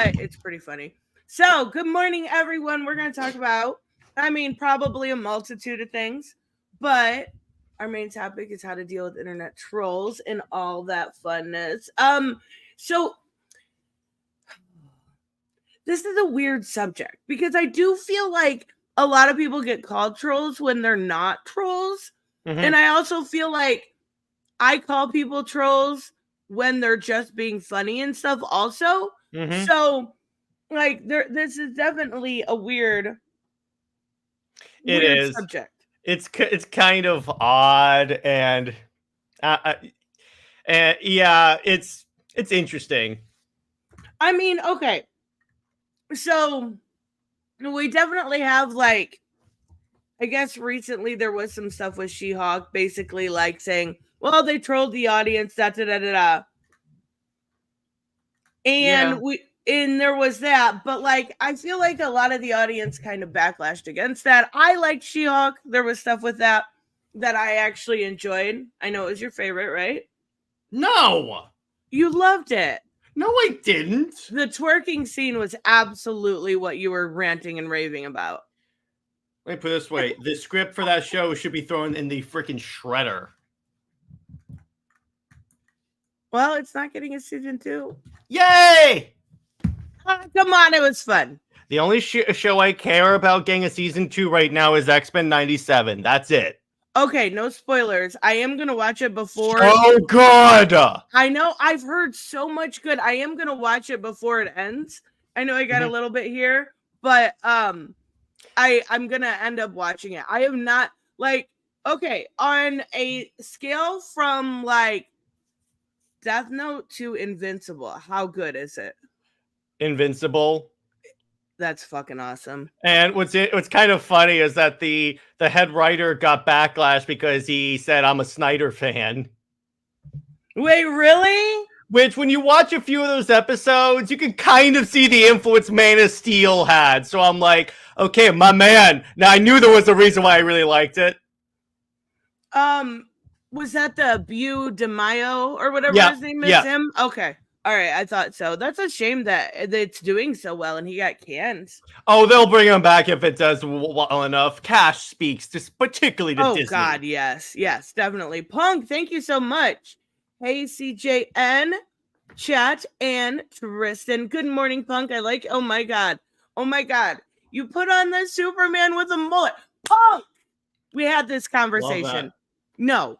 but it's pretty funny. So, good morning, everyone. We're going to talk about, probably a multitude of things, but our main topic is how to deal with internet trolls and all that funness. So this is a weird subject because I do feel like a lot of people get called trolls when they're not trolls. Mm-hmm. And I also feel like I call people trolls when they're just being funny and stuff also. Mm-hmm. So like this is definitely a weird subject. It's kind of odd and yeah, it's interesting. I mean, okay. So we definitely have like, I guess recently there was some stuff with She-Hulk basically like saying, well, they trolled the audience, da da da da da. And there was that, but like I feel like a lot of the audience kind of backlashed against that. I liked She-Hulk. There was stuff with that I actually enjoyed. I know it was your favorite, right? No. You loved it. No, I didn't. The twerking scene was absolutely what you were ranting and raving about. Let me put it this way. The script for that show should be thrown in the freaking shredder. Well, it's not getting a season 2. Yay! Come on, it was fun. The only show I care about getting a season 2 right now is X-Men 97. That's it. Okay, no spoilers. I am going to watch it before. Oh, good! I know. I've heard so much good. I am going to watch it before it ends. I know I got a little bit here, but I'm going to end up watching it. I am not, like, okay, on a scale from, like, Death Note to Invincible, how good is it? Invincible. That's fucking awesome. And what's kind of funny is that the head writer got backlash because he said, I'm a Snyder fan. Wait, really? Which, when you watch a few of those episodes, you can kind of see the influence Man of Steel had. So I'm like, okay, my man. Now, I knew there was a reason why I really liked it. Was that the Beau DeMaio or whatever his name is? Him? Okay. All right, I thought so. That's a shame that it's doing so well and he got canned. Oh, they'll bring him back if it does well enough. Cash speaks, just particularly to Disney. Oh, God, yes. Yes, definitely. Punk, thank you so much. Hey, CJN, Chat, and Tristan. Good morning, Punk. Oh, my God. Oh, my God. You put on the Superman with a mullet. Punk! We had this conversation. No.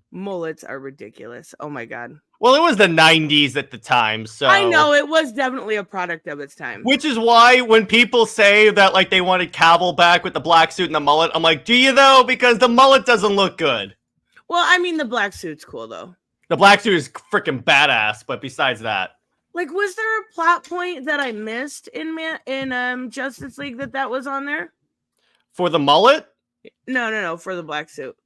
Mullets are ridiculous. Oh, my God. Well, it was the 90s at the time, so... I know, it was definitely a product of its time. Which is why when people say that, like, they wanted Cavill back with the black suit and the mullet, I'm like, do you, though? Because the mullet doesn't look good. Well, I mean, the black suit's cool, though. The black suit is freaking badass, but besides that... Like, was there a plot point that I missed in Justice League that was on there? For the mullet? No, for the black suit.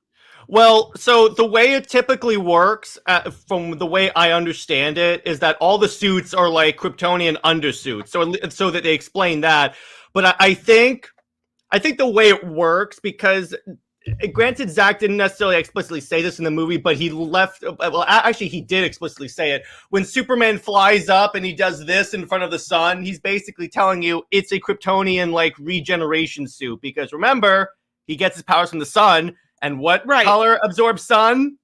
Well, so the way it typically works, from the way I understand it, is that all the suits are like Kryptonian undersuits, so that they explain that. But I think the way it works, because granted, Zach didn't necessarily explicitly say this in the movie, but he left. Well, actually, he did explicitly say it. When Superman flies up and he does this in front of the sun, he's basically telling you it's a Kryptonian like regeneration suit. Because remember, he gets his powers from the sun. And what color absorbs sun?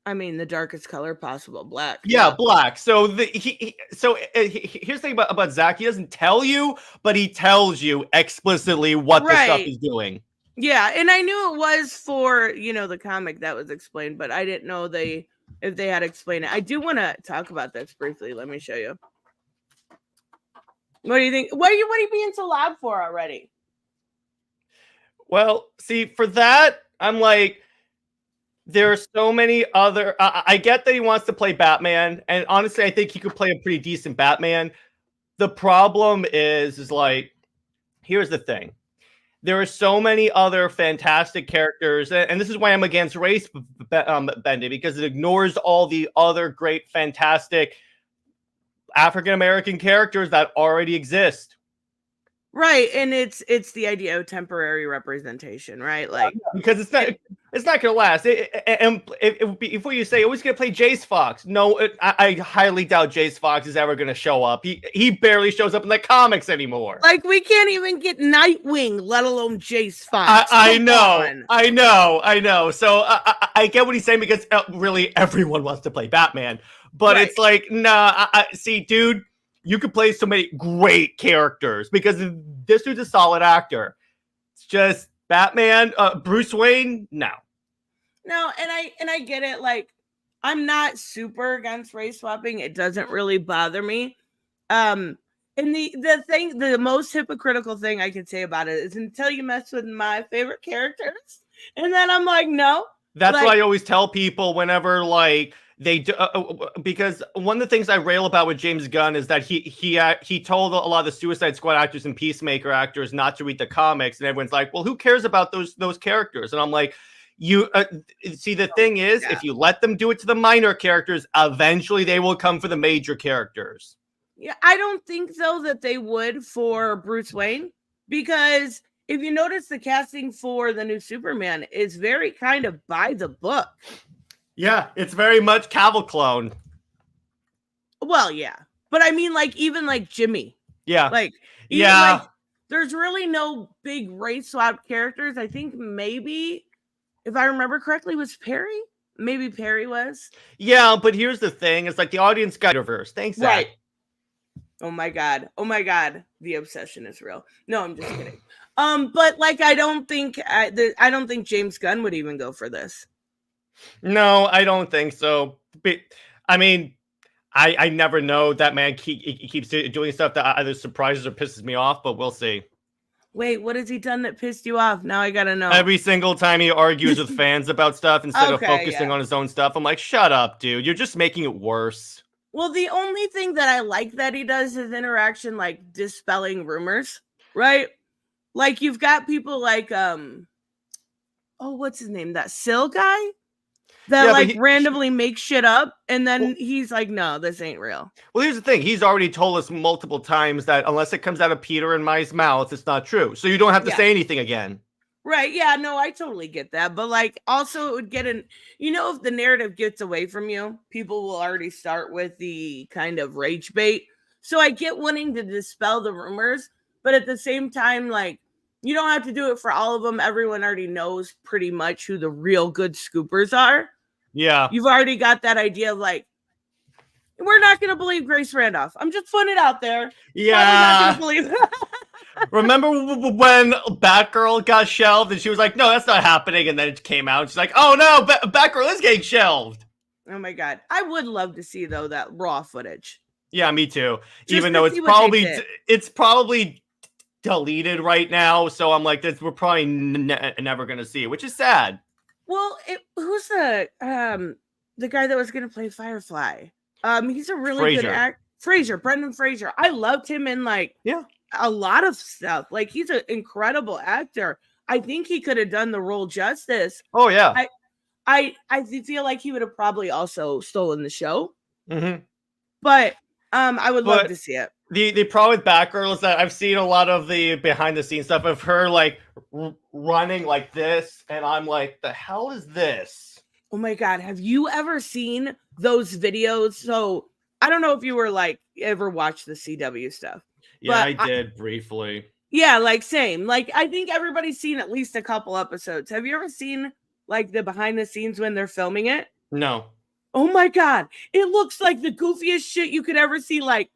I mean, the darkest color possible, black. Yeah, black. So here's the thing about Zach. He doesn't tell you, but he tells you explicitly what the stuff he's doing. Yeah, and I knew it was for, the comic that was explained, but I didn't know if they had explained it. I do want to talk about this briefly. Let me show you. What do you think? What are you being so loud for already? Well, see, for that, I'm like, there are so many other... I get that he wants to play Batman, and honestly, I think he could play a pretty decent Batman. The problem is like, here's the thing. There are so many other fantastic characters, and this is why I'm against race bending, because it ignores all the other great, fantastic African-American characters that already exist. Right, and it's the idea of temporary representation, right? Like because it's not gonna last. And it would be before you say, "Oh, he's gonna play Jace Fox." No, I highly doubt Jace Fox is ever gonna show up. He barely shows up in the comics anymore. like we can't even get Nightwing, let alone Jace Fox. I Come know, on. I know. So I get what he's saying because really everyone wants to play Batman, but Right. it's like, nah. See, dude, you could play so many great characters because this dude's a solid actor. It's just Batman, Bruce Wayne, no. No, and I get it. Like, I'm not super against race swapping. It doesn't really bother me. And the most hypocritical thing I can say about it is until you mess with my favorite characters, and then I'm like, no. That's Like, what I always tell people whenever like they do, because one of the things I rail about with James Gunn is that he told a lot of the Suicide Squad actors and Peacemaker actors not to read the comics, and everyone's like, well, who cares about those characters? And I'm like, you see, the thing is, if you let them do it to the minor characters, eventually they will come for the major characters. Yeah, I don't think though that they would for Bruce Wayne, because if you notice the casting for the new Superman is very kind of by the book. Yeah, it's very much Cavill clone. Well, yeah. But I mean, like, even like Jimmy. Yeah. Like, yeah. Like, there's really no big race swap characters. I think maybe, if I remember correctly, was Perry? Maybe Perry was. Yeah, but here's the thing. It's like the audience got reversed. Thanks, Zach. Right. Oh my God. Oh my God. The obsession is real. No, I'm just kidding. But like, I don't think James Gunn would even go for this. No, I don't think so. But I mean, I never know. That man keeps doing stuff that either surprises or pisses me off, but we'll see. Wait, what has he done that pissed you off? Now I gotta know. Every single time he argues with fans about stuff instead of focusing on his own stuff, I'm like, shut up, dude. You're just making it worse. Well, the only thing that I like that he does is interaction, like dispelling rumors, right? Like, you've got people like what's his name? That Sill guy that randomly makes shit up, and then he's like, no, this ain't real. Well, here's the thing. He's already told us multiple times that unless it comes out of Peter and Mai's mouth, it's not true. So you don't have to say anything again. Right. Yeah, no, I totally get that. But like, also it would get if the narrative gets away from you, people will already start with the kind of rage bait. So I get wanting to dispel the rumors, but at the same time, like, you don't have to do it for all of them. Everyone already knows pretty much who the real good scoopers are. Yeah. You've already got that idea of like, we're not going to believe Grace Randolph. I'm just putting it out there. Yeah. Probably not going to believe Remember when Batgirl got shelved and she was like, no, that's not happening. And then it came out. She's like, oh no, Batgirl is getting shelved. Oh my God. I would love to see though, that raw footage. Yeah, me too. Even though it's probably deleted right now. So I'm like, we're probably never going to see it, which is sad. Well, who's the guy that was going to play Firefly? He's a really good actor. Brendan Fraser. I loved him in like a lot of stuff. Like, he's an incredible actor. I think he could have done the role justice. Oh yeah. I feel like he would have probably also stolen the show. Mm-hmm. But I would love to see it. The problem with Batgirl is that I've seen a lot of the behind the scenes stuff of her like running like this, and I'm like, the hell is this? Oh my God. Have you ever seen those videos? So I don't know if you were like ever watched the CW stuff. Yeah, I did briefly. Yeah, like same. Like, I think everybody's seen at least a couple episodes. Have you ever seen like the behind the scenes when they're filming it? No. Oh my God. It looks like the goofiest shit you could ever see. Like,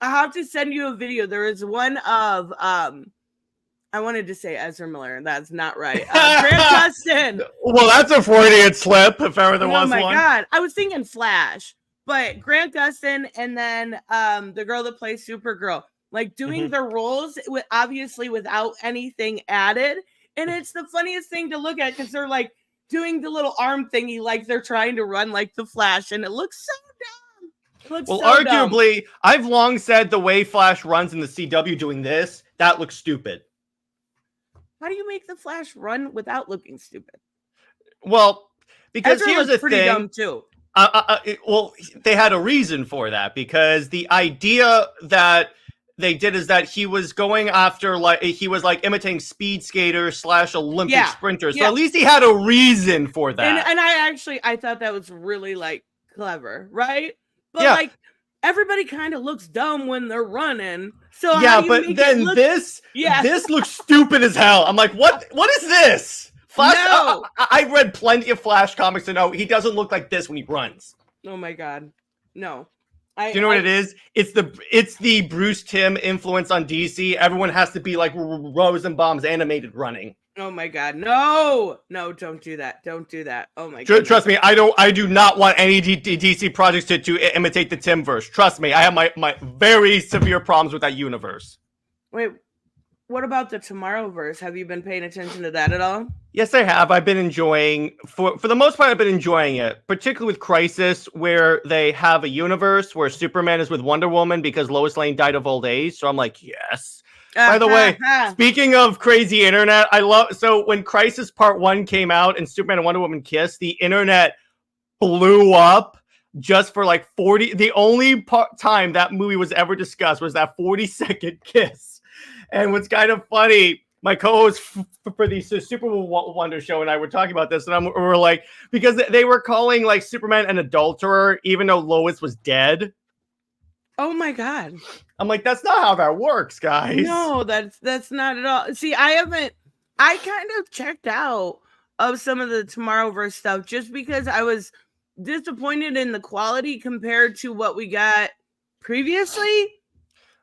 I have to send you a video. There is one of I wanted to say Ezra Miller. That's not right. Grant Gustin. Well, that's a Freudian slip if ever there was one. Oh my God. I was thinking Flash, but Grant Gustin and then the girl that plays Supergirl, like doing their roles with obviously without anything added. And it's the funniest thing to look at because they're like doing the little arm thingy like they're trying to run like the Flash, and it looks so dumb. Well, arguably, I've long said the way Flash runs in the CW doing this, that looks stupid. How do you make the Flash run without looking stupid? Well, because here's the pretty thing. Dumb too. Well, they had a reason for that because the idea that they did is that he was going after he was imitating speed skater / Olympic sprinter. So at least he had a reason for that. And I thought that was really clever, right? But everybody kind of looks dumb when they're running. So but then this looks stupid as hell. I'm like, what is this? Flash, no. I've read plenty of Flash comics to know he doesn't look like this when he runs. Oh my god, no. Do you know what it is? It's the Bruce Timm influence on DC. Everyone has to be like Rosenbaum's animated running. Oh my god, no, don't do that. Don't do that. Oh my god. Trust me, I do not want any DC projects to imitate the Timmverse. Trust me, I have my very severe problems with that universe. Wait, what about the Tomorrowverse? Have you been paying attention to that at all? Yes, I have. I've been enjoying, for the most part, I've been enjoying it, particularly with Crisis, where they have a universe where Superman is with Wonder Woman because Lois Lane died of old age. So I'm like, yes. By the way, speaking of crazy internet, so when Crisis Part 1 came out and Superman and Wonder Woman kissed, the internet blew up just for 40. The only time that movie was ever discussed was that 40-second kiss. And what's kind of funny, my co-host for the Super Wonder show and I were talking about this, and we're like, because they were calling Superman an adulterer, even though Lois was dead. Oh my god! I'm like, that's not how that works, guys. No, that's not at all. See, I kind of checked out of some of the Tomorrowverse stuff just because I was disappointed in the quality compared to what we got previously.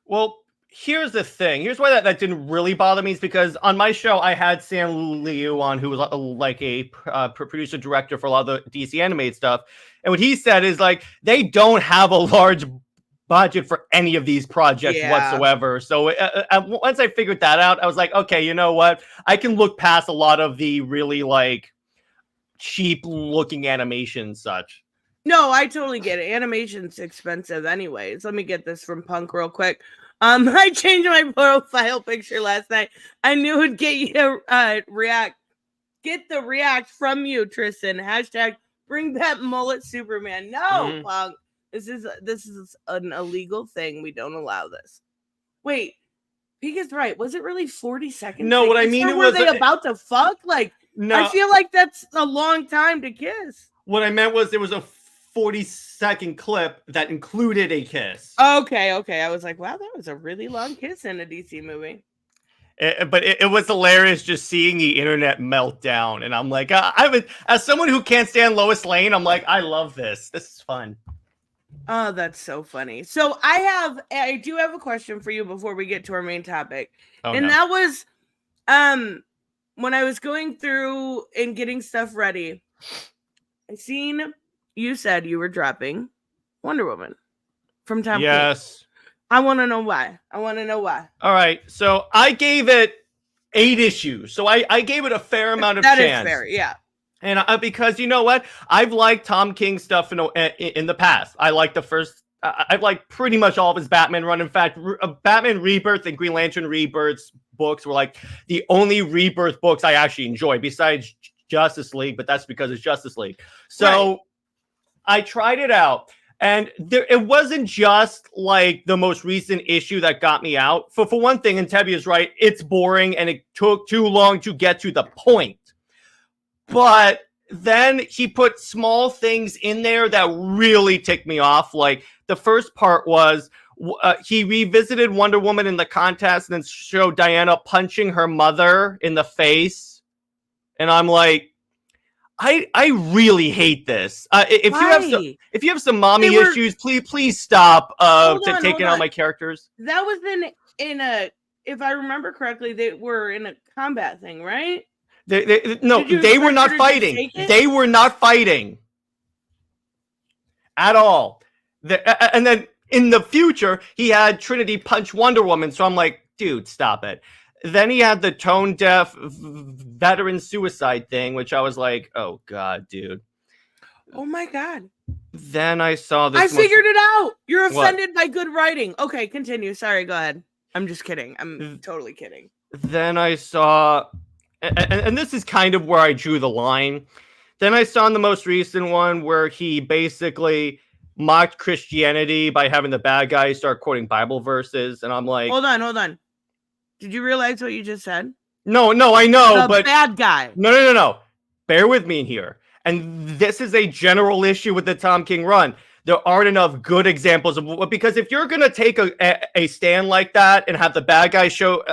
Well, here's the thing. Here's why that didn't really bother me is because on my show, I had Sam Liu on, who was a producer director for a lot of the DC animated stuff. And what he said is they don't have a large budget for any of these projects whatsoever. So once I figured that out, I was like, okay, you know what? I can look past a lot of the really cheap looking animation and such. No, I totally get it. Animation's expensive anyways. Let me get this from Punk real quick. I changed my profile picture last night. I knew it would get you to get the react from you, Tristan. Hashtag bring that mullet Superman. No, Punk. This is an illegal thing. We don't allow this. Wait, Pika's right. Was it really 40 seconds? No, what I mean were they about to fuck? No. I feel like that's a long time to kiss. What I meant was there was a 40-second clip that included a kiss. Okay. I was like, wow, that was a really long kiss in a DC movie. But it was hilarious just seeing the internet melt down. And I'm like, as someone who can't stand Lois Lane, I'm like, I love this. This is fun. Oh, that's so funny. So I do have a question for you before we get to our main topic. That was when I was going through and getting stuff ready, I seen you said you were dropping Wonder Woman from Tom King. Yes. I want to know why. All right. So I gave it 8 issues. So I gave it a fair amount of chance. That is fair, yeah. And because you know what? I've liked Tom King stuff in the past. I like I've liked pretty much all of his Batman run. In fact, Batman Rebirth and Green Lantern Rebirth books were the only Rebirth books I actually enjoyed besides Justice League, but that's because it's Justice League. So right. I tried it out. And it wasn't just the most recent issue that got me out. For one thing, and Tebby is right, it's boring and it took too long to get to the point. But then he put small things in there that really ticked me off. The first part was he revisited Wonder Woman in the contest and then showed Diana punching her mother in the face. And I'm like, I really hate this. If you have some mommy issues, please stop taking on my characters. That was in a, if I remember correctly, they were in a combat thing, right? They were not fighting. They were not fighting at all. And then in the future, he had Trinity punch Wonder Woman. So I'm like, dude, stop it. Then he had the tone deaf veteran suicide thing, which I was like, oh God, dude. Oh my God. Then I saw this. I figured it out. You're offended by good writing. Okay, continue. Sorry, go ahead. I'm just kidding. I'm totally kidding. Then I saw, and this is kind of where I drew the line. Then I saw in the most recent one where he basically mocked Christianity by having the bad guys start quoting Bible verses, and I'm like, hold on. Did you realize what you just said? no, I know, The but bad guy. no. Bear with me here. And this is a general issue with the Tom King run. There aren't enough good examples of, because if you're gonna take a stand like that and have the bad guy show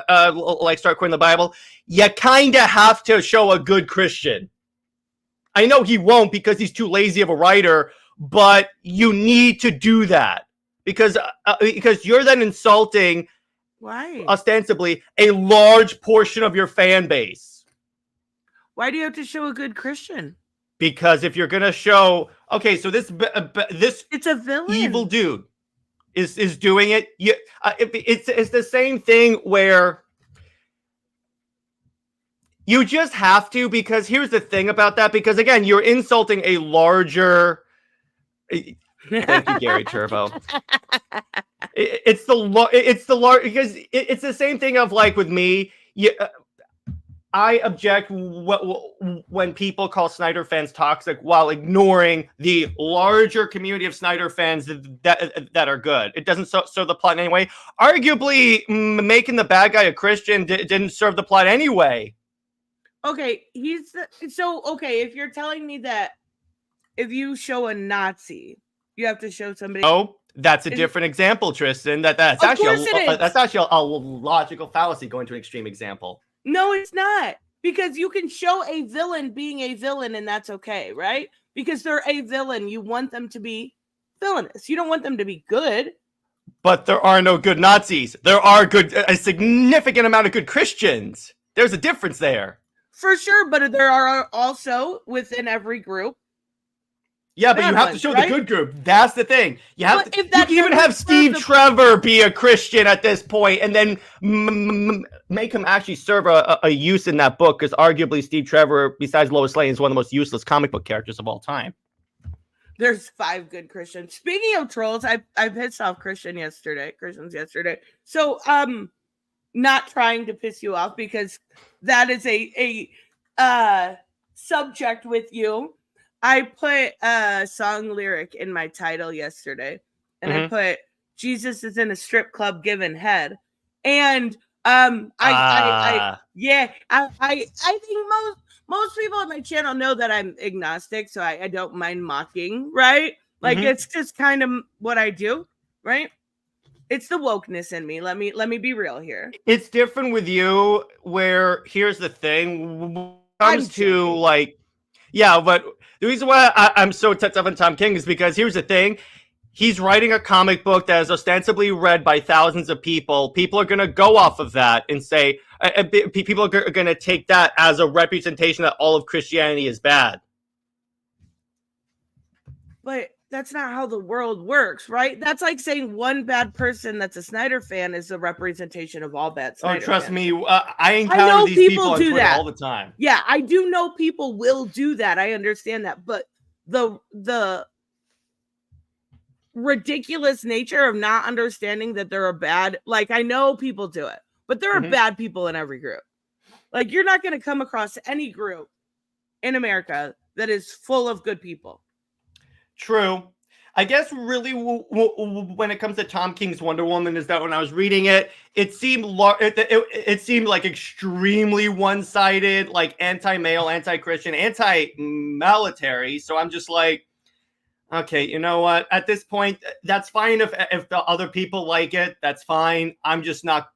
like start quoting the Bible, you kind of have to show a good Christian. I know he won't because he's too lazy of a writer, but you need to do that because you're then insulting, Why? ostensibly, a large portion of your fan base. Why do you have to show a good Christian? Because if you're gonna show, okay, so this It's a villain. evil dude is doing it. It's the same thing where you just have to, because here's the thing about that. Because again, you're insulting a larger. Thank you, Gary Turbo. It's the large, because it's the same thing of like with me. I object when people call Snyder fans toxic while ignoring the larger community of Snyder fans that are good. It doesn't serve the plot in any way. Arguably, making the bad guy a Christian didn't serve the plot anyway. Okay, if you're telling me that if you show a Nazi, you have to show somebody. Oh, that's a different example, Tristan. That's actually a logical fallacy going to an extreme example. No, it's not. Because you can show a villain being a villain and that's okay, right? Because they're a villain. You want them to be villainous. You don't want them to be good. But there are no good Nazis. There are a significant amount of good Christians. There's a difference there. For sure, but there are also within every group. Yeah, but you have to show the good group. That's the thing. You have to. You can even have Steve Trevor be a Christian at this point, and then make him actually serve a use in that book. Because arguably, Steve Trevor, besides Lois Lane, is one of the most useless comic book characters of all time. There's 5 good Christians. Speaking of trolls, I pissed off Christians yesterday. So not trying to piss you off because that is a subject with you. I put a song lyric in my title yesterday, and I put Jesus is in a strip club giving head, and I think most people on my channel know that I'm agnostic, so I don't mind mocking, right? Like it's just kind of what I do, right? It's the wokeness in me. Let me be real here. It's different with you. Where here's the thing, when it comes to like. Yeah, but the reason why I'm so touched up on Tom King is because here's the thing. He's writing a comic book that is ostensibly read by thousands of people. People are going to go off of that and say, people are going to take that as a representation that all of Christianity is bad. But that's not how the world works, right? That's like saying one bad person that's a Snyder fan is a representation of all bad Snyder trust fans. me, I encounter these people on Twitter all the time. Yeah, I do know people will do that. I understand that. But the ridiculous nature of not understanding that there are bad, like I know people do it, but there are bad people in every group. Like you're not going to come across any group in America that is full of good people. True. I guess really when it comes to Tom King's Wonder Woman is that when I was reading it, it seemed it seemed like extremely one-sided, like anti-male, anti-Christian, anti-military. So I'm just like, okay, you know what? At this point, that's fine if the other people like it. That's fine. I'm just not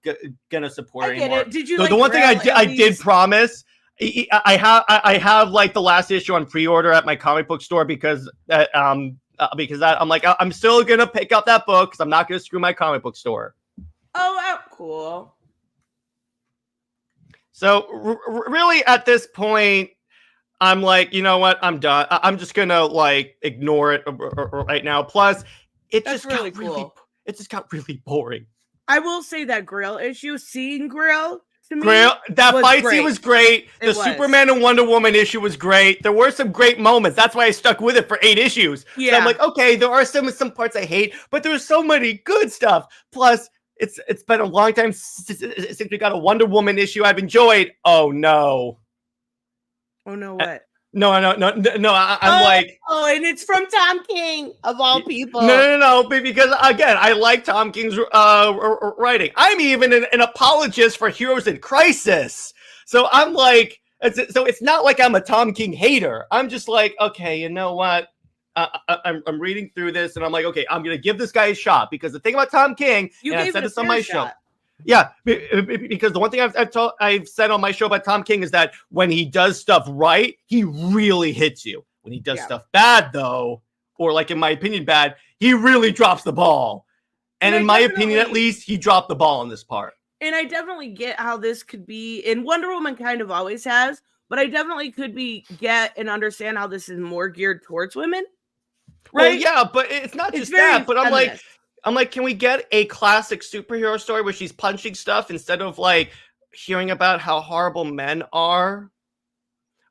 gonna support it anymore. Did you? The one thing I did promise. I have like the last issue on pre-order at my comic book store because I'm like I'm still gonna pick up that book because I'm not gonna screw my comic book store. Oh, cool. So really, at this point, I'm like, you know what? I'm done. I'm just gonna like ignore it right now. Plus, it just got really boring. I will say that Grill issue, seeing Grill. That fight scene was great. The Superman and Wonder Woman issue was great. There were some great moments. That's why I stuck with it for 8 issues. Yeah. So I'm like, okay, there are some parts I hate, but there's so many good stuff. Plus, it's been a long time since we got a Wonder Woman issue I've enjoyed. Oh no. Oh no, what? No. I'm like, and it's from Tom King of all people. no, because again, I like Tom King's writing. I'm even an apologist for Heroes in Crisis, so I'm like, so it's not like I'm a Tom King hater. I'm just like, okay, you know what? I'm reading through this, and I'm like, okay, I'm gonna give this guy a shot, because the thing about Tom King, and I've said this on my show. Yeah, because the one thing I've said on my show about Tom King is that when he does stuff right, he really hits you. When he does stuff bad, though, or like in my opinion bad, he really drops the ball. And in my opinion, at least, he dropped the ball in this part. And I definitely get how this could be, and Wonder Woman kind of always has, but I definitely could get and understand how this is more geared towards women. Right? Well, yeah, but it's not just that. But I'm like, can we get a classic superhero story where she's punching stuff instead of like hearing about how horrible men are?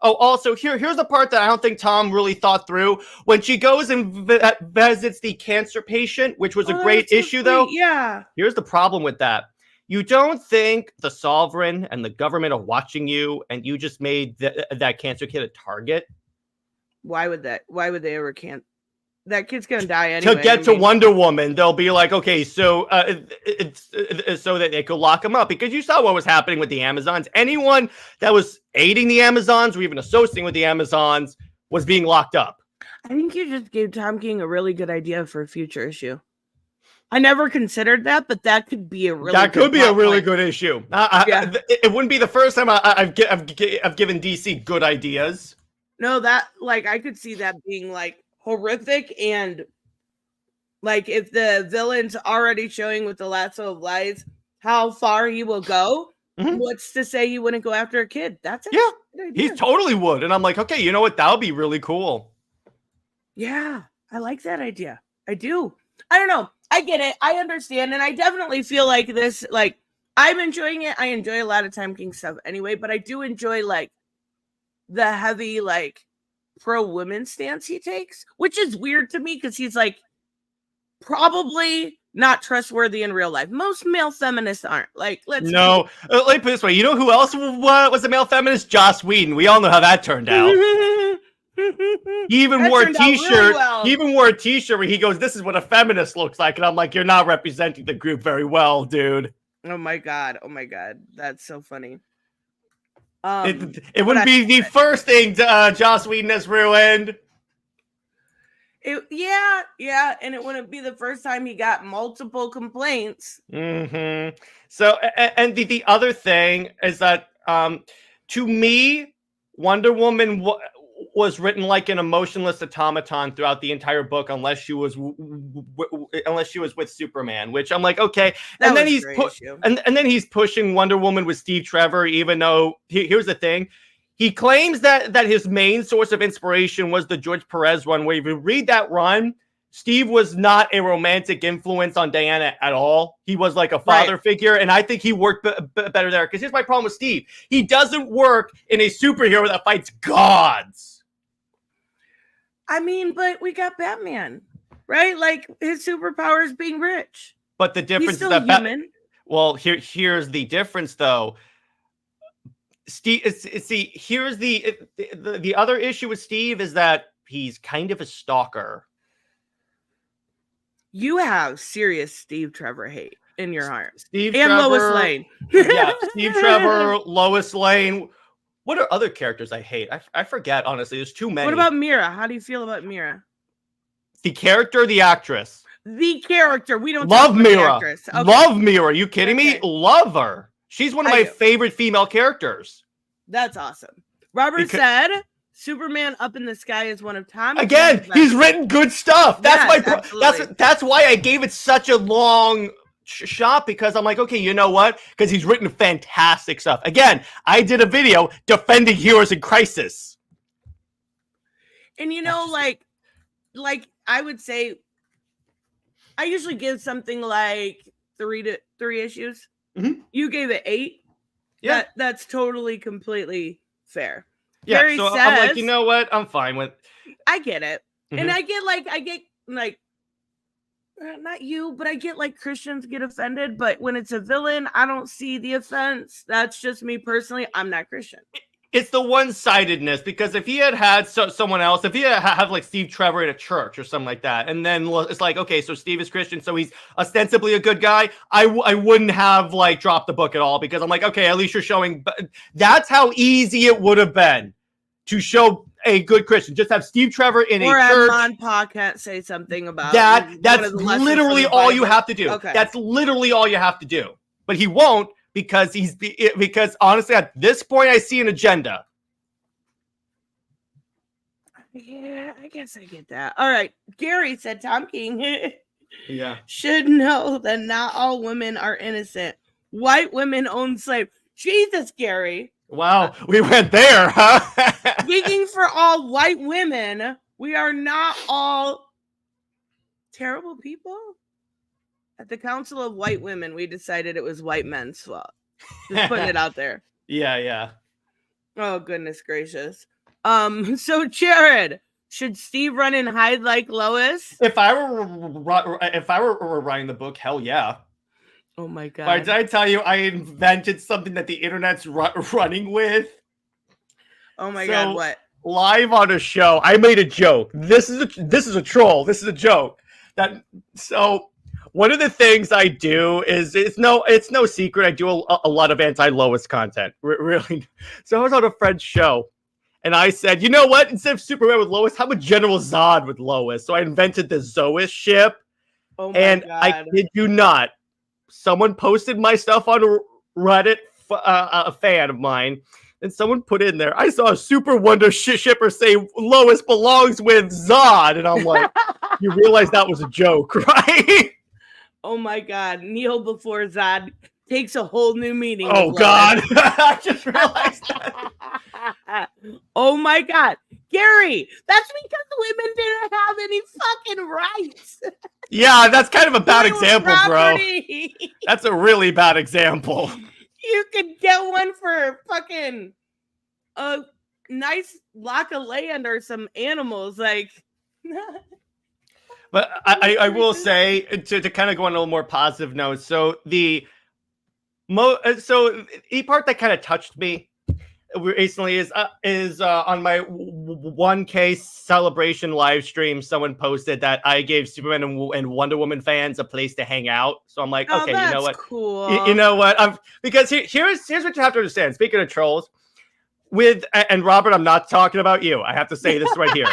Oh, also, here's the part that I don't think Tom really thought through. When she goes and visits the cancer patient, which was a great issue, though. Yeah. Here's the problem with that. You don't think the Sovereign and the government are watching you, and you just made that cancer kid a target? Why would they ever can't? That kid's gonna die anyway. To get to Wonder Woman, they'll be like, okay, so it's so that they could lock him up, because you saw what was happening with the Amazons. Anyone that was aiding the Amazons or even associating with the Amazons was being locked up. I think you just gave Tom King a really good idea for a future issue. I never considered that, but that could be a really good issue. It wouldn't be the first time I've given DC good ideas. No, that I could see that being horrific, and if the villain's already showing with the lasso of lies how far he will go, what's to say he wouldn't go after a kid? That's a good idea. He totally would. And I'm like, okay, you know what? That would be really cool. Yeah, I like that idea. I do. I don't know. I get it. I understand. And I definitely feel like this, I'm enjoying it. I enjoy a lot of Tom King stuff anyway, but I do enjoy the heavy, pro-women stance he takes, which is weird to me because he's probably not trustworthy in real life. Most male feminists aren't. Let me put it this way. You know who else was a male feminist? Joss Whedon. We all know how that turned out. He even wore a t-shirt. He even wore a t-shirt where he goes, "This is what a feminist looks like," and I'm like, "You're not representing the group very well, dude." Oh my god, that's so funny. It wouldn't be the first thing Joss Whedon has ruined. Yeah, and it wouldn't be the first time he got multiple complaints. So, and the other thing is that, to me, Wonder Woman was written like an emotionless automaton throughout the entire book, unless she was with Superman, which I'm like, okay. And then he's pushing Wonder Woman with Steve Trevor, even though here's the thing. He claims that his main source of inspiration was the George Perez run, where if you read that run, Steve was not a romantic influence on Diana at all. He was like a father figure, and I think he worked better there. Because here's my problem with Steve. He doesn't work in a superhero that fights gods. I mean, but we got Batman, right? His superpower is being rich. But the difference is that human. Well, here's the difference, though. Steve, here's the other issue with Steve is that he's kind of a stalker. You have serious Steve Trevor hate in your heart. Steve and Trevor, Lois Lane. Yeah, Steve Trevor, Lois Lane. What are other characters I hate? I forget, honestly. There's too many. What about Mira? How do you feel about Mira? The character or the actress? The character. We don't love Mira. Okay. Love Mira. Are you kidding me? Love her. She's one of my favorite female characters. That's awesome. Robert said Superman Up in the Sky is one of Tom. Again, he's written good stuff. That's why I gave it such a long shot, because I'm like, okay, you know what? Because he's written fantastic stuff. Again, I did a video defending Heroes in Crisis. And like I would say, I usually give something like 3 issues. Mm-hmm. You gave it 8. Yeah, that's totally completely fair. Yeah, Carrie so says, I'm like, you know what? I'm fine with. I get it, and I get not you, but I get Christians get offended, but when it's a villain, I don't see the offense. That's just me personally. I'm not Christian. it's the one-sidedness, because if he had someone else, if he had like Steve Trevor in a church or something like that, and then it's like, okay, so Steve is Christian, so he's ostensibly a good guy, I wouldn't have like dropped the book at all, because I'm like, okay, at least you're showing. That's how easy it would have been to show a good Christian. Just have Steve Trevor in a church. Or have podcast say something about that. That's literally all you have to do. Okay. That's literally all you have to do. But he won't, because because honestly, at this point, I see an agenda. Yeah, I guess I get that. All right. Gary said Tom King Yeah. should know that not all women are innocent. White women own slaves. Jesus, Gary. Wow, we went there, huh? Speaking for all white women, we are not all terrible people. At the Council of White Women, we decided it was white men's fault. Just putting it out there. Yeah. Oh, goodness gracious. So Jared, should Steve run and hide like Lois? If I were writing the book, hell yeah. Oh my God. But did I tell you I invented something that the internet's running with? Oh my God, what? Live on a show, I made a joke. This is a troll. This is a joke. So one of the things I do is it's no secret. I do a lot of anti-Lois content. Really. So I was on a friend's show, and I said, you know what? Instead of Superman with Lois, how about General Zod with Lois? So I invented the Zois ship. Oh my and God. I kid you not, someone posted my stuff on Reddit, a fan of mine, and someone put in there, I saw a Super Wonder shipper say Lois belongs with Zod. And I'm like, you realize that was a joke, right? Oh my God. Kneel before Zod takes a whole new meaning. Oh God. I just realized that. Oh my God. Gary, that's because women didn't have any fucking rights. Yeah, that's kind of a bad It was example, property. bro. That's a really bad example. You could get one for fucking a nice lock of land or some animals. Like, but I will say, to kind of go on a little more positive note. So the part that kind of touched me recently is on my 1K celebration live stream. Someone posted that I gave Superman and Wonder Woman fans a place to hang out. So I'm like, okay, you know what? Cool. You know what? Because here's what you have to understand. Speaking of trolls, and Robert, I'm not talking about you. I have to say this right here.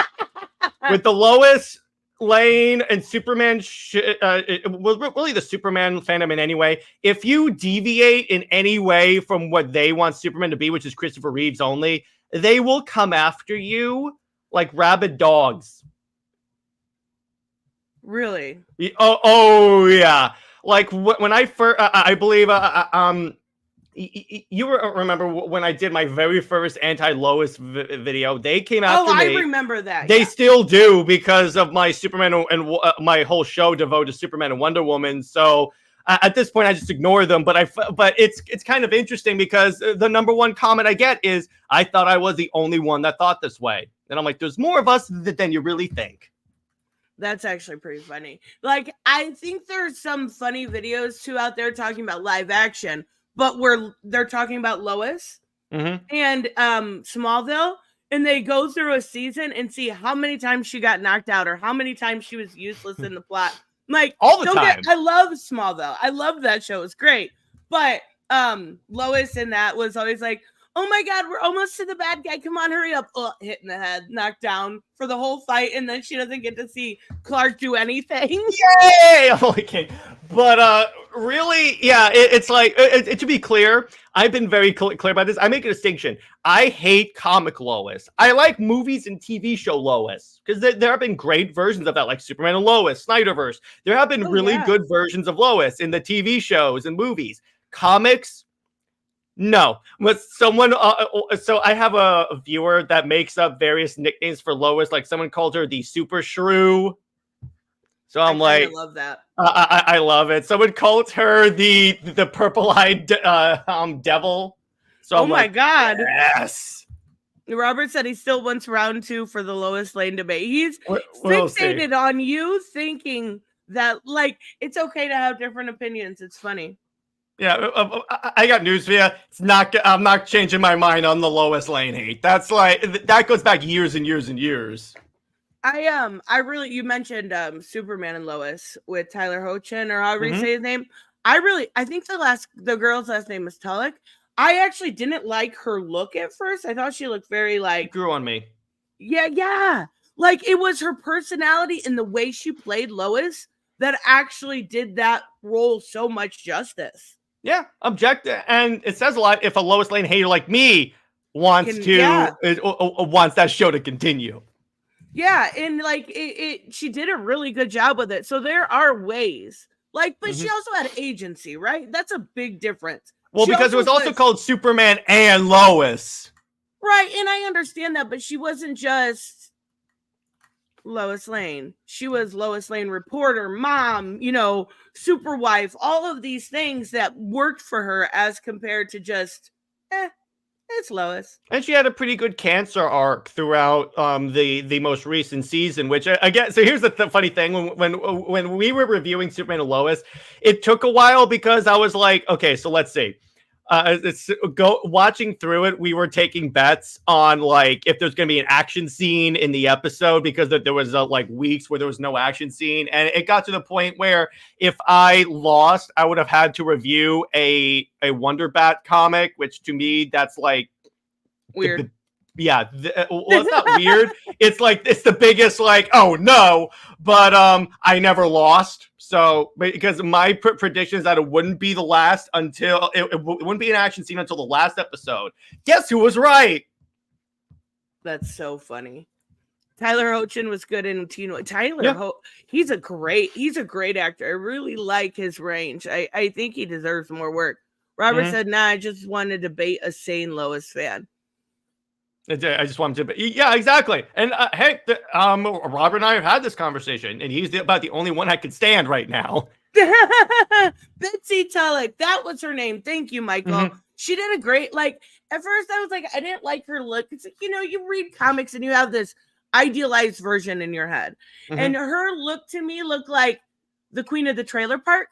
With the Lois Lane and Superman, really the Superman fandom in any way. If you deviate in any way from what they want Superman to be, which is Christopher Reeves only, they will come after you like rabid dogs. Really? Oh yeah. Like when I first, I believe, you remember when I did my very first anti-Lois video? They came after me. I remember that. They still do, because of my Superman and my whole show devoted to Superman and Wonder Woman. So at this point, I just ignore them. But it's kind of interesting, because the number one comment I get is, I thought I was the only one that thought this way. And I'm like, there's more of us than you really think. That's actually pretty funny. Like, I think there's some funny videos too out there talking about live action, but they're talking about Lois and Smallville, and they go through a season and see how many times she got knocked out or how many times she was useless in the plot. Like, all the time. I love Smallville. I love that show. It's great. But Lois in that was always like, oh my God, we're almost to the bad guy. Come on, hurry up. Hit in the head, knocked down for the whole fight. And then she doesn't get to see Clark do anything. Yay! I'm only kidding. But really, yeah, it's like, to be clear, I've been very clear about this. I make a distinction. I hate comic Lois. I like movies and TV show Lois, because there have been great versions of that, like Superman and Lois, Snyderverse. There have been really good versions of Lois in the TV shows and movies. Comics, no. But someone, so I have a viewer that makes up various nicknames for Lois. Like, someone called her the Super Shrew. So I love that. I love it. Someone called her the purple-eyed devil. So oh my God! Yes. Robert said he still wants round 2 for the Lois Lane debate. He's fixated on you thinking that, like, it's okay to have different opinions. It's funny. Yeah, I got news for you. It's not. I'm not changing my mind on the Lois Lane hate. That's like that goes back years and years and years. I really, you mentioned Superman and Lois with Tyler Hoechlin, or however you Mhm. say his name. I think the girl's last name is Tulloch. I actually didn't like her look at first. I thought she looked very It like, grew on me. yeah. Like it was her personality and the way she played Lois that actually did that role so much justice. Yeah, objective, and it says a lot if a Lois Lane hater like me wants wants that show to continue. Yeah, and like she did a really good job with it. So there are ways. Like, but she also had agency, right? That's a big difference. Well, because it was also called Superman and Lois. Right, and I understand that, but she wasn't just Lois Lane. She was Lois Lane reporter, mom, super wife, all of these things that worked for her as compared to just, it's Lois. And she had a pretty good cancer arc throughout the most recent season, which again, so here's the funny thing. When we were reviewing Superman and Lois, it took a while because I was like, okay, so let's see. Watching through it, we were taking bets on like if there's going to be an action scene in the episode because there was like weeks where there was no action scene, and it got to the point where if I lost, I would have had to review a Wonder Bat comic, which to me that's like weird. Well, it's not weird. It's like it's the biggest like oh no, but I never lost. So because my prediction is that it wouldn't be the last until it wouldn't be an action scene until the last episode. Guess who was right? That's so funny. Tyler Hoechlin was good in Teen. He's a great actor. I really like his range. I think he deserves more work. Robert said, "Nah, I just wanted to bait a sane Lois fan." I just wanted to, yeah, exactly. And hey, Robert and I have had this conversation, and he's about the only one I could stand right now. Betsy Tulloch, that was her name. Thank you, Michael. She did a great. Like at first, I was like, I didn't like her look. It's like, you read comics and you have this idealized version in your head, and her look to me looked like the Queen of the Trailer Park.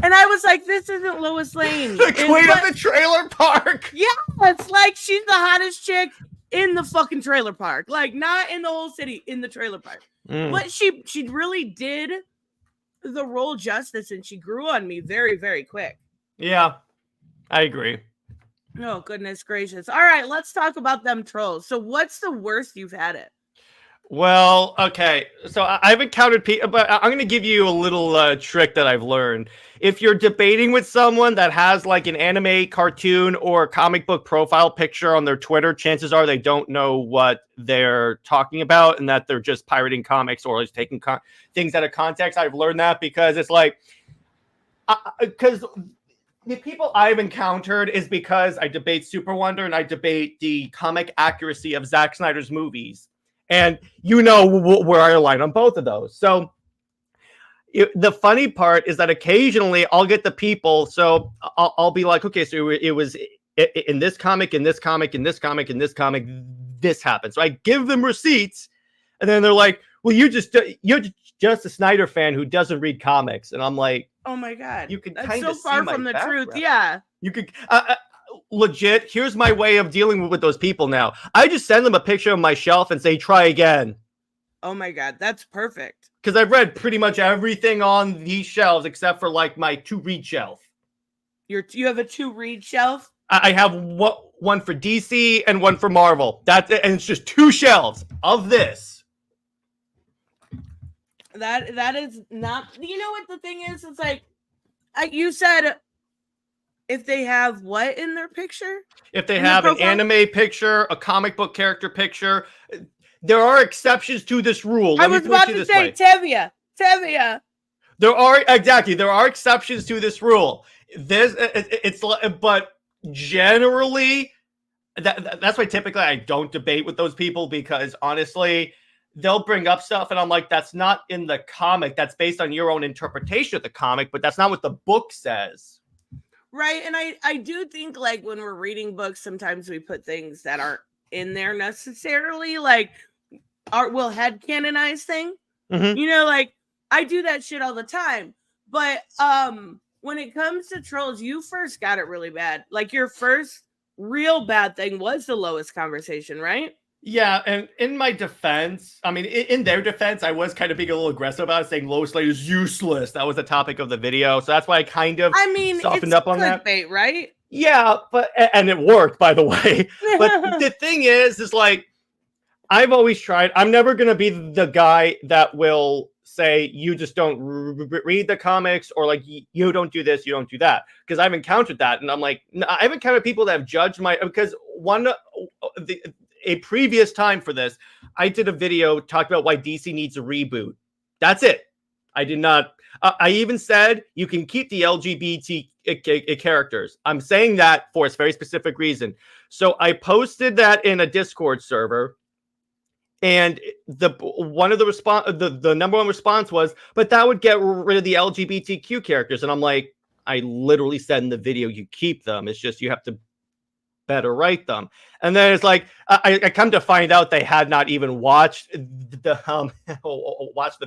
And I was like, this isn't Lois Lane. The Queen of the Trailer Park. Yeah, it's like she's the hottest chick in the fucking trailer park. Like, not in the whole city, in the trailer park. But she really did the role justice, and she grew on me very, very quick. Yeah, I agree. Oh, goodness gracious. All right, let's talk about them trolls. So what's the worst you've had it? Well, okay. So I've encountered people, but I'm going to give you a little trick that I've learned. If you're debating with someone that has like an anime, cartoon, or comic book profile picture on their Twitter, chances are they don't know what they're talking about and that they're just pirating comics or just taking things out of context. I've learned that because it's like, because the people I've encountered is because I debate Super Wonder and I debate the comic accuracy of Zack Snyder's movies. And where I align on both of those. So the funny part is that occasionally I'll get the people. So I'll be like, okay, so it was in this comic, in this comic, in this comic, in this comic, this happened. So I give them receipts, and then they're like, well, you're just a Snyder fan who doesn't read comics. And I'm like, oh my God, you could that's so far from the truth. Yeah. You could legit, here's my way of dealing with those people now. I just send them a picture of my shelf and say, try again. Oh my God, that's perfect. Because I've read pretty much everything on these shelves except for like my to-read shelf. You have a to-read shelf? I have one for DC and one for Marvel. And it's just 2 shelves of this. That is not, you know what the thing is? It's like, you said, if they have what in their picture? If they have an anime picture, a comic book character picture, there are exceptions to this rule. I was about to say Tevia. There are exceptions to this rule. But generally, that's why typically I don't debate with those people because honestly, they'll bring up stuff and I'm like, that's not in the comic. That's based on your own interpretation of the comic, but that's not what the book says. Right. And I do think like when we're reading books, sometimes we put things that aren't in there necessarily, like we'll headcanonize thing. Like I do that shit all the time. But when it comes to trolls, you first got it really bad. Like your first real bad thing was the Lois conversation, right? Yeah, and in my defense, I mean, in their defense, I was kind of being a little aggressive about it, saying Lois Lane is useless. That was the topic of the video, so that's why I kind of softened up on that. Clickbait, right? Yeah, but and it worked, by the way. But the thing is like, I've always tried. I'm never gonna be the guy that will say you just don't read the comics, or like you don't do this, you don't do that, because I've encountered that, and I'm like, I've encountered people that have judged my, because a previous time for this, I did a video talking about why DC needs a reboot. That's it. I did not. I even said you can keep the LGBT characters. I'm saying that for a very specific reason. So I posted that in a Discord server, and the number one response was, but that would get rid of the LGBTQ characters. And I'm like, I literally said in the video, you keep them. It's just you have to better write them. And then it's like, I come to find out they had not even watched the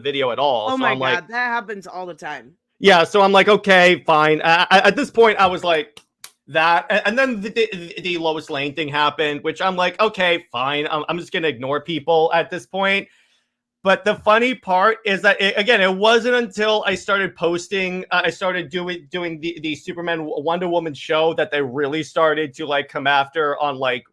video at all. Oh so my I'm God, like, that happens all the time. Yeah, so I'm like, okay, fine. At this point, I was like, that, and then the Lois Lane thing happened, which I'm like, okay, fine. I'm just gonna ignore people at this point. But the funny part is that it wasn't until I started posting, I started doing the Superman Wonder Woman show, that they really started to like come after on like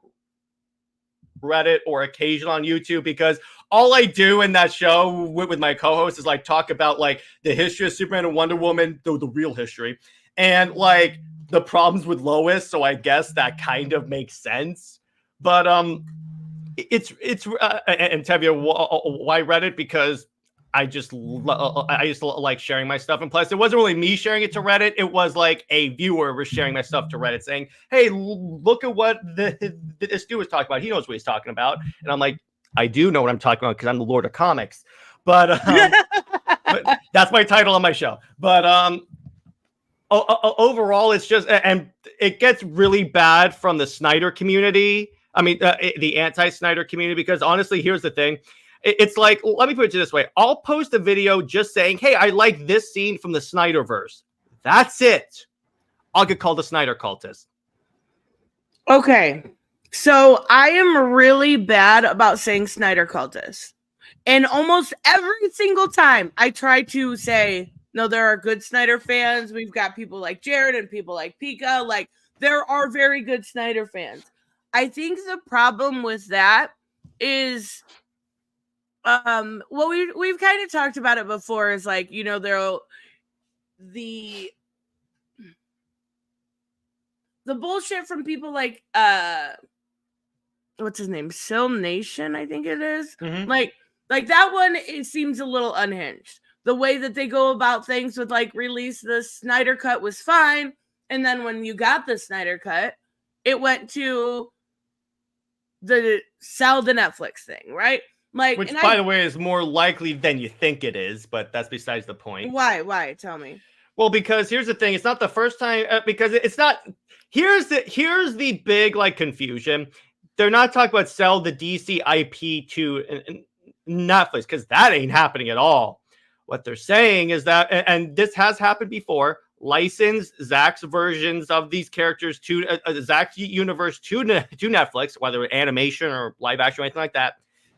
Reddit or occasion on YouTube, because all I do in that show with my co-host is like talk about like the history of Superman and Wonder Woman, the real history, and like the problems with Lois. So I guess that kind of makes sense. But it's and Tevye, why Reddit? Because I just like sharing my stuff, and plus it wasn't really me sharing it to Reddit. It was like a viewer was sharing my stuff to Reddit, saying, "Hey, look at what this dude was talking about. He knows what he's talking about." And I'm like, I do know what I'm talking about because I'm the Lord of Comics. But, but that's my title on my show. But overall, it's just, and it gets really bad from the Snyder community. I mean, the anti-Snyder community, because honestly, here's the thing. It's like, let me put it this way. I'll post a video just saying, hey, I like this scene from the Snyderverse. That's it. I'll get called a Snyder cultist. Okay. So I am really bad about saying Snyder cultist. And almost every single time I try to say, no, there are good Snyder fans. We've got people like Jared and people like Pika. Like, there are very good Snyder fans. I think the problem with that is, well, we've kind of talked about it before, is like, you know, the bullshit from people like what's his name, Film Nation, I think it is. Mm-hmm. Like that one, it seems a little unhinged. The way that they go about things with like release the Snyder Cut was fine, and then when you got the Snyder Cut, it went to the sell the Netflix thing, right? Like, which, by the way, is more likely than you think it is, but that's besides the point. Why? Tell me. Well, because here's the thing. It's not the first time, because it's not. Here's the big like confusion. They're not talking about sell the DC IP to Netflix, because that ain't happening at all. What they're saying is that, and this has happened before, license Zack's versions of these characters to Zack's universe to Netflix, whether animation or live action or anything like that.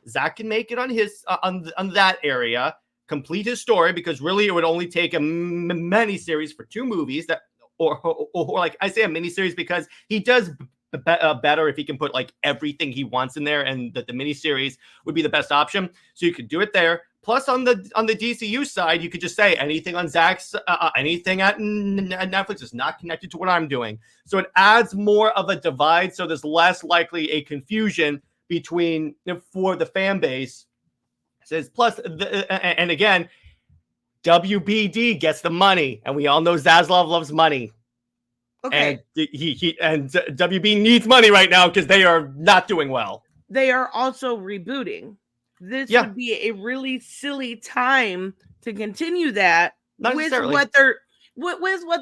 Zack can make it on his on that area, complete his story, because really it would only take a miniseries for 2 movies, that or like I say a miniseries, because he does better if he can put like everything he wants in there, and that the miniseries would be the best option. So you could do it there. Plus, on the DCU side, you could just say anything on Zack's, anything at Netflix is not connected to what I'm doing. So it adds more of a divide. So there's less likely a confusion between, for the fan base. It says plus, and again, WBD gets the money, and we all know Zaslav loves money. Okay, and WB needs money right now because they are not doing well. They are also rebooting. This would be a really silly time to continue that with what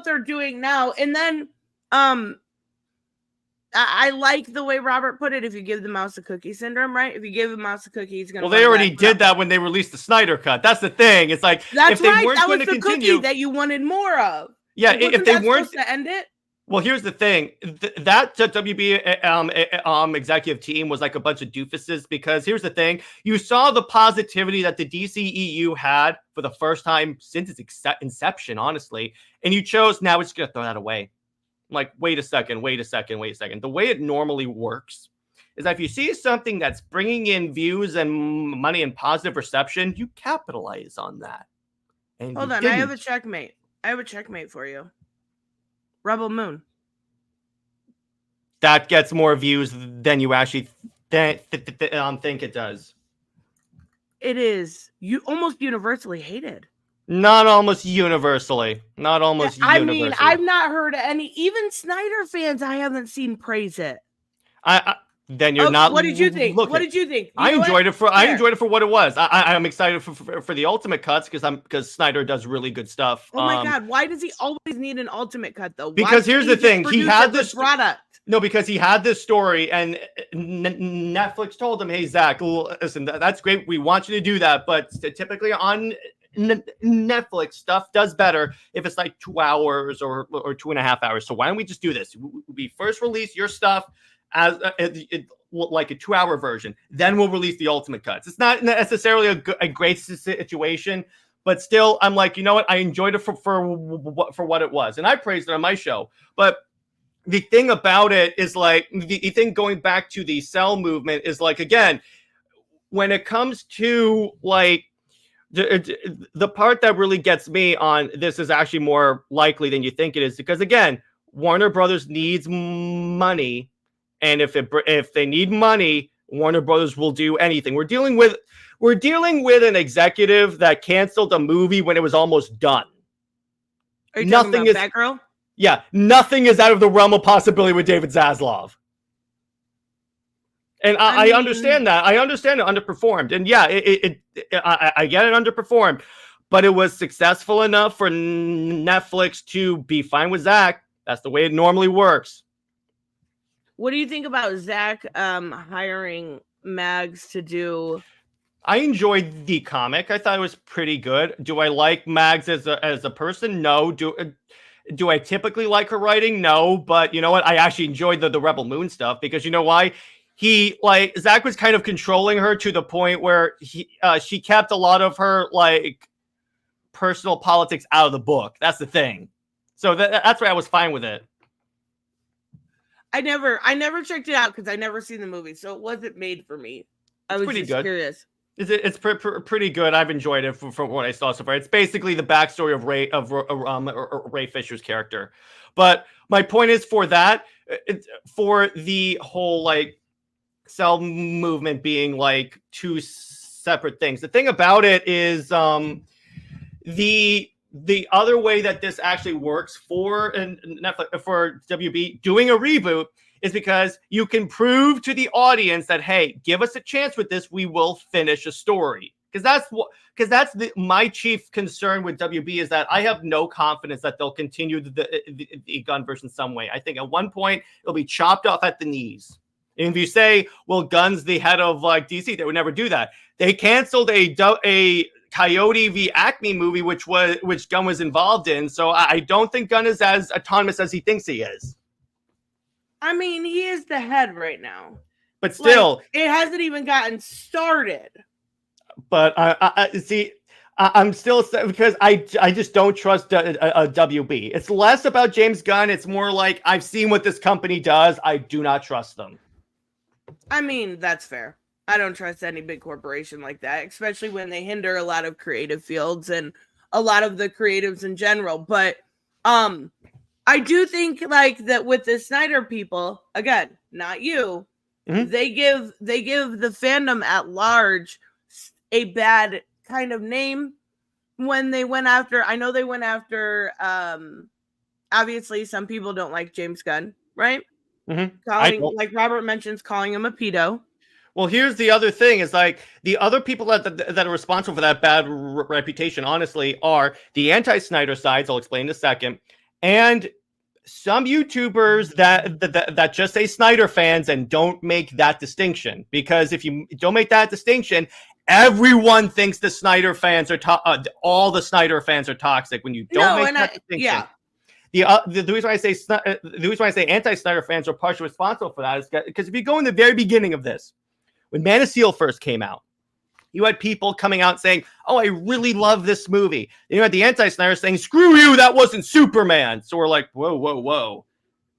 they're doing now. And then I like the way Robert put it. If you give the mouse a cookie syndrome, right? If you give a mouse a cookie, he's gonna. Well, they already did that when they released the Snyder Cut. That's the thing. It's like, that's if they right. weren't That going was to the continue, cookie that you wanted more of. Yeah, Wasn't if they that weren't, supposed to end it? well, here's the thing. That WB executive team was like a bunch of doofuses because here's the thing. You saw the positivity that the DCEU had for the first time since its inception, honestly, and you chose now it's going to throw that away. Like, wait a second. The way it normally works is that if you see something that's bringing in views and money and positive reception, you capitalize on that. And Hold on, I have a checkmate. I have a checkmate for you. Rebel Moon. That gets more views than you actually think it does. It is almost universally hated. Not almost universally. I mean, I've not heard any. Even Snyder fans, I haven't seen praise it. Then you're not. What did you think? What did you think? I enjoyed it for what it was. I'm excited for the ultimate cuts because Snyder does really good stuff. Oh my god, why does he always need an ultimate cut though? Because here's the thing, he had this product. No, because he had this story, and Netflix told him, "Hey Zach, listen, that's great. We want you to do that, but typically on Netflix, stuff does better if it's like 2 hours or 2.5 hours. So why don't we just do this? We first release your stuff as like a 2-hour version, then we'll release the ultimate cuts." It's not necessarily a great situation, but still, I'm like, you know what? I enjoyed it for what it was, and I praised it on my show. But the thing about it is, like, the thing going back to the Cell movement is, like, again, when it comes to, like, the part that really gets me on this is actually more likely than you think it is, because, again, Warner Brothers needs money. And if they need money, Warner Brothers will do anything. We're dealing with an executive that canceled a movie when it was almost done. Are you talking about Batgirl? Yeah, nothing is out of the realm of possibility with David Zaslav. And I understand that. I understand it underperformed. And yeah, I get it underperformed, but it was successful enough for Netflix to be fine with Zach. That's the way it normally works. What do you think about Zach hiring Mags to do? I enjoyed the comic. I thought it was pretty good. Do I like Mags as a person? No. Do I typically like her writing? No. But you know what? I actually enjoyed the Rebel Moon stuff because you know why? Zach was kind of controlling her to the point where she kept a lot of her like personal politics out of the book. That's the thing. So that's why I was fine with it. I never checked it out because I never seen the movie, so it wasn't made for me. I was just curious. It's pretty good. I've enjoyed it from what I saw so far. It's basically the backstory of Ray Fisher's character. But my point is, for that, for the whole like Cell movement being like two separate things. The thing about it is the other way that this actually works for Netflix, for WB doing a reboot, is because you can prove to the audience that, hey, give us a chance with this, we will finish a story. Because that's my chief concern with WB, is that I have no confidence that they'll continue the Gunverse in some way. I think at one point it'll be chopped off at the knees. And if you say, well, Gunn's the head of like DC, they would never do that. They canceled a Coyote v. Acme movie, which Gunn was involved in. So I don't think Gunn is as autonomous as he thinks he is. I mean, he is the head right now. But still, like, it hasn't even gotten started. But I'm still, because I just don't trust WB. It's less about James Gunn. It's more like, I've seen what this company does. I do not trust them. I mean, that's fair. I don't trust any big corporation like that, especially when they hinder a lot of creative fields and a lot of the creatives in general. But I do think like that with the Snyder people, again, not you, they give the fandom at large a bad kind of name when they went after. I know they went after. Obviously, some people don't like James Gunn, right? Like Robert mentions, calling him a pedo. Well, here's the other thing: is like the other people that are responsible for that bad reputation, honestly, are the anti-Snyder sides. I'll explain in a second, and some YouTubers that just say Snyder fans and don't make that distinction. Because if you don't make that distinction, everyone thinks the Snyder fans are all the Snyder fans are toxic. When you don't make that distinction, The reason why I say anti-Snyder fans are partially responsible for that is because if you go in the very beginning of this, when Man of Steel first came out, you had people coming out saying, "Oh, I really love this movie." And you had the anti-Snyder saying, "Screw you, that wasn't Superman." So we're like, whoa, whoa, whoa.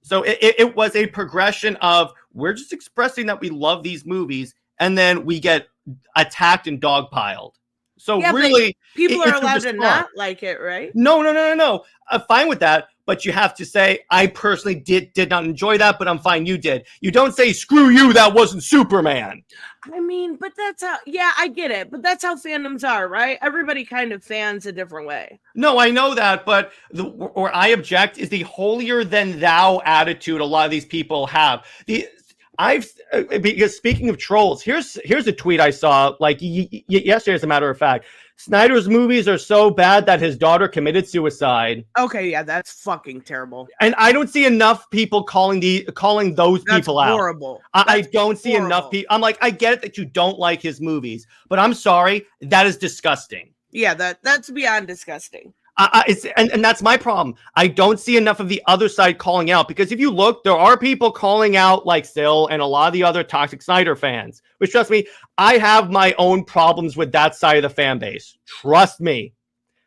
So it was a progression of we're just expressing that we love these movies, and then we get attacked and dogpiled. So Yeah, but really, people are it's a allowed to response. not like it, right? No. I'm fine with that, but you have to say, I personally did not enjoy that, but I'm fine you did. You don't say, screw you, that wasn't Superman. I mean, but that's how, yeah, I get it, but that's how fandoms are, right? Everybody kind of fans a different way. No, I know that, but where I object is the holier than thou attitude a lot of these people have. Because speaking of trolls, here's a tweet I saw like yesterday, as a matter of fact. Snyder's movies are so bad that his daughter committed suicide. Okay, yeah, that's fucking terrible. And I don't see enough people calling those people out. Horrible. I don't see enough people. I'm like, I get it that you don't like his movies, but I'm sorry, that is disgusting. Yeah, that's beyond disgusting. And that's my problem. I don't see enough of the other side calling out, because if you look, there are people calling out like Sil and a lot of the other toxic Snyder fans, which, trust me, I have my own problems with that side of the fan base. Trust me.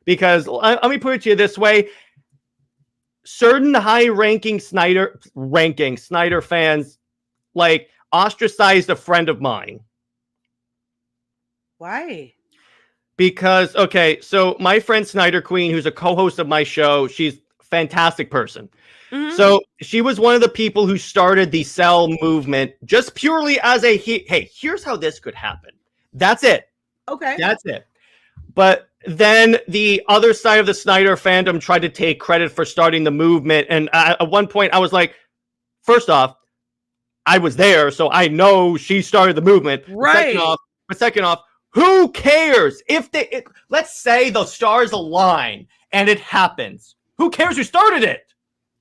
Because let me put it to you this way. Certain high-ranking Snyder fans like ostracized a friend of mine. Why? Because, okay, so my friend Snyder Queen, who's a co-host of my show, she's a fantastic person. Mm-hmm. So she was one of the people who started the Cell movement just purely as a, hey, here's how this could happen. That's it. Okay. That's it. But then the other side of the Snyder fandom tried to take credit for starting the movement. And at one point I was like, first off, I was there, so I know she started the movement. Right. But second off, who cares if let's say the stars align and it happens? Who cares who started it?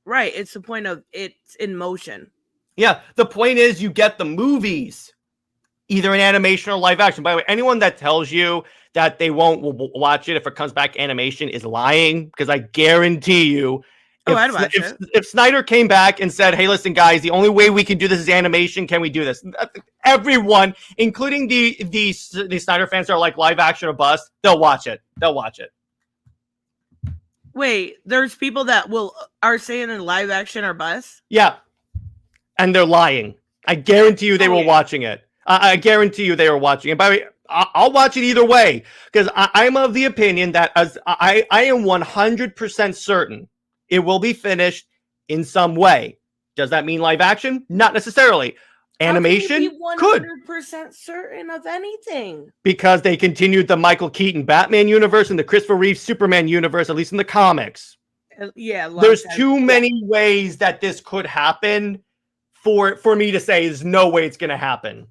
Right. It's the point of it's in motion. Yeah. The point is you get the movies, either in animation or live action. By the way, anyone that tells you that they won't watch it if it comes back animation is lying, because I guarantee you, if Snyder came back and said, hey, listen, guys, the only way we can do this is animation, can we do this? Everyone, including the Snyder fans that are like live action or bust, they'll watch it. Wait, there's people that are saying in live action or bust? Yeah. And they're lying. I guarantee you they were watching it. I guarantee you they were watching it. By the way, I'll watch it either way, because I'm of the opinion that as I am 100% certain it will be finished in some way. Does that mean live action? Not necessarily. Animation could. 100% certain of anything. Because they continued the Michael Keaton Batman universe and the Christopher Reeve Superman universe, at least in the comics. Yeah. There's too many ways that this could happen for me to say there's no way it's going to happen.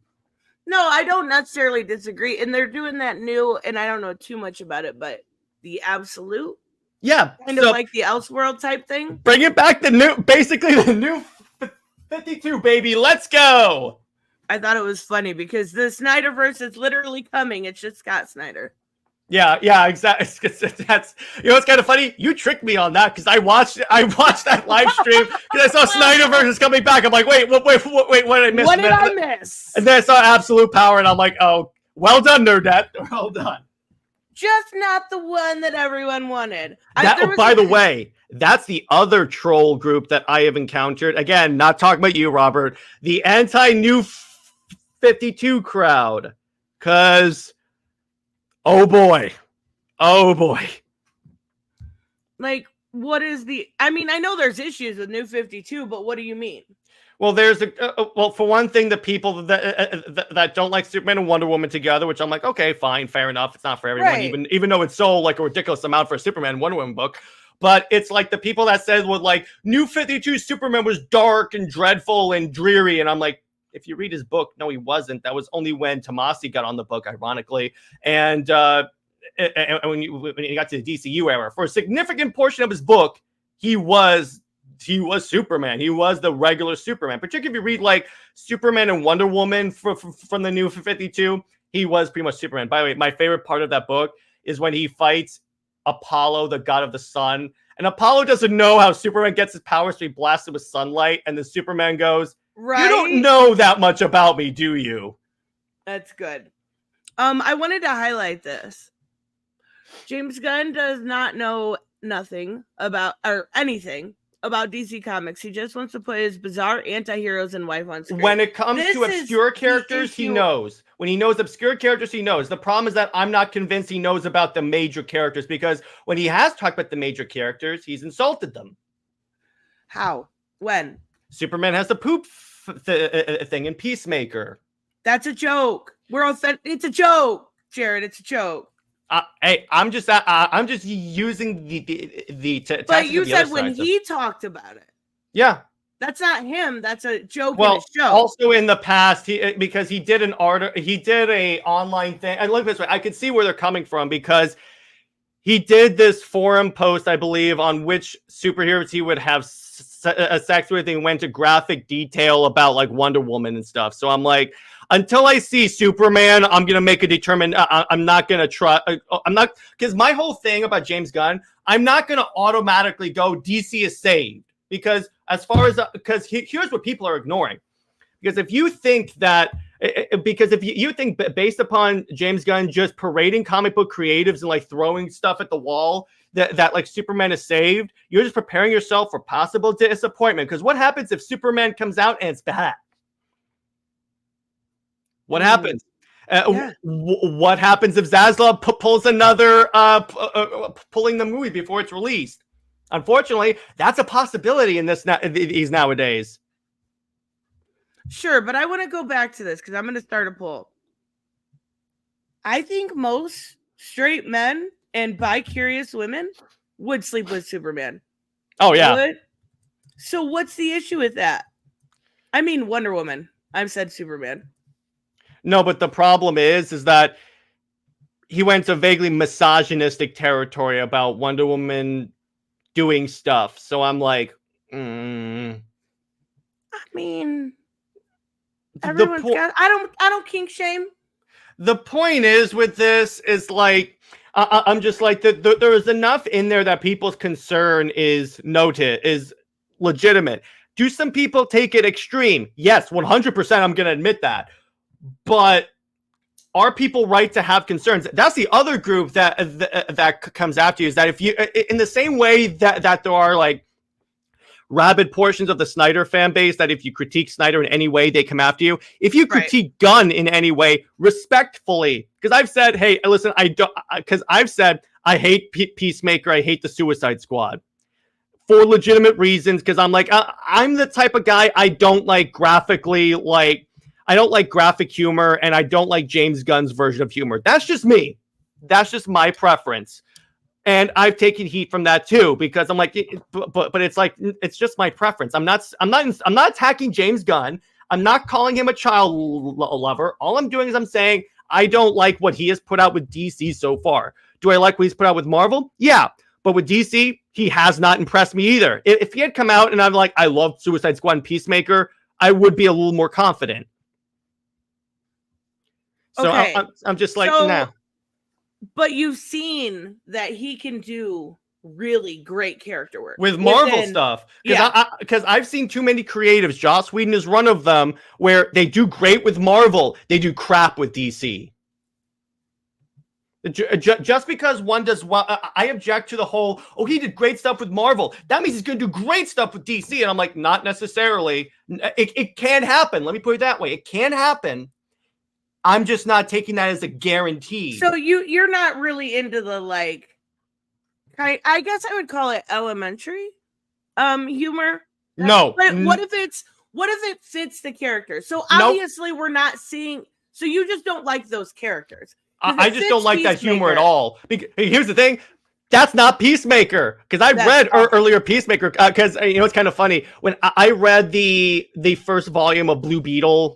No, I don't necessarily disagree. And they're doing that new, and I don't know too much about it, but the Absolute. Yeah. Kind of like the Elseworld type thing. Bring it back, basically the new 52, baby. Let's go. I thought it was funny because the Snyderverse is literally coming. It's just Scott Snyder. Yeah, exactly. That's, it's kind of funny. You tricked me on that because I watched that live stream because I saw Snyderverse is coming back. I'm like, wait, what did I miss? What did I miss? And then I saw Absolute Power, and I'm like, oh, well done, Nerdette. Well done. Just not the one that everyone wanted. By the way, that's the other troll group that I have encountered. Again, not talking about you, Robert. The anti-New 52 crowd. Because, oh boy. Like, what is I know there's issues with New 52, but what do you mean? Well, there's for one thing, the people that don't like Superman and Wonder Woman together, which I'm like, okay, fine, fair enough. It's not for everyone, right. even though it's so like a ridiculous amount for a Superman and Wonder Woman book. But it's like the people that said like New 52 Superman was dark and dreadful and dreary, and I'm like, if you read his book, no, he wasn't. That was only when Tomasi got on the book, ironically, and when he got to the DCU era, for a significant portion of his book, he was Superman. He was the regular Superman. Particularly if you read like Superman and Wonder Woman from the New 52, he was pretty much Superman. By the way, my favorite part of that book is when he fights Apollo, the god of the sun, And Apollo doesn't know how Superman gets his powers to be blasted with sunlight. And then Superman goes, Right? You don't know that much about me, do you? That's good. I wanted to highlight this. James Gunn does not know nothing about or anything about DC Comics. He just wants to put his bizarre anti-heroes and wife on screen. When it comes to obscure characters, he knows. When he knows obscure characters, he knows. The problem is that I'm not convinced he knows about the major characters, because when he has talked about the major characters, he's insulted them. How? When? Superman has the poop thing in Peacemaker. That's a joke. It's a joke, Jared. It's a joke. Hey, I'm just using the. But you said when he talked about it. Yeah, that's not him. That's a joke. Well, in a show. Also in the past, because he did an online thing. And look this way, I could see where they're coming from, because he did this forum post, I believe, on which superheroes he would have sex with, and went to graphic detail about like Wonder Woman and stuff. So I'm like, until I see Superman, I'm gonna make a determined. I'm not gonna try. I'm not, because my whole thing about James Gunn, I'm not gonna automatically go DC is saved, because as far as here's what people are ignoring. Because if you think that, you think based upon James Gunn just parading comic book creatives and like throwing stuff at the wall, that like Superman is saved, you're just preparing yourself for possible disappointment. Because what happens if Superman comes out and it's bad? What happens? What happens if Zaslav pulls another pulling the movie before it's released? Unfortunately, that's a possibility in these nowadays. Sure, but I want to go back to this because I'm going to start a poll. I think most straight men and bi-curious women would sleep with Superman. Oh, yeah. So what's the issue with that? I mean, Wonder Woman. I've said Superman. No, but the problem is that he went to vaguely misogynistic territory about Wonder Woman doing stuff. So I'm like, I mean, everyone's got. I don't kink shame. The point is with this is like, I'm just like there is enough in there that people's concern is noted, is legitimate. Do some people take it extreme? Yes, 100%. I'm going to admit that. But are people right to have concerns? That's the other group that comes after you, is that if you, in the same way that there are like rabid portions of the Snyder fan base, that if you critique Snyder in any way, they come after you. If you critique Gunn in any way, respectfully, because I've said, hey, listen, I've said I hate Peacemaker, I hate the Suicide Squad for legitimate reasons, because I'm like, I'm the type of guy, I don't like graphically, like, I don't like graphic humor, and I don't like James Gunn's version of humor. That's just me. That's just my preference. And I've taken heat from that too, because I'm like, but it's like, it's just my preference. I'm not attacking James Gunn. I'm not calling him a child lover. All I'm doing is I'm saying I don't like what he has put out with DC so far. Do I like what he's put out with Marvel? Yeah. But with DC, he has not impressed me either. If he had come out and I'm like, I love Suicide Squad and Peacemaker, I would be a little more confident. So okay. I'm just like, nah. But you've seen that he can do really great character work with Marvel stuff. Because I've seen too many creatives. Joss Whedon is one of them, where they do great with Marvel, they do crap with DC. Just because one does well, I object to the whole, oh, he did great stuff with Marvel, that means he's going to do great stuff with DC. And I'm like, not necessarily. It can happen. Let me put it that way. It can happen. I'm just not taking that as a guarantee. So you're not really into the, like, I guess I would call it elementary humor. No. But what if it fits the character? So obviously we're not seeing, so you just don't like those characters. I just don't like that humor at all. Here's the thing. That's not Peacemaker. Because I've read earlier Peacemaker. Because, it's kind of funny. When I read the first volume of Blue Beetle,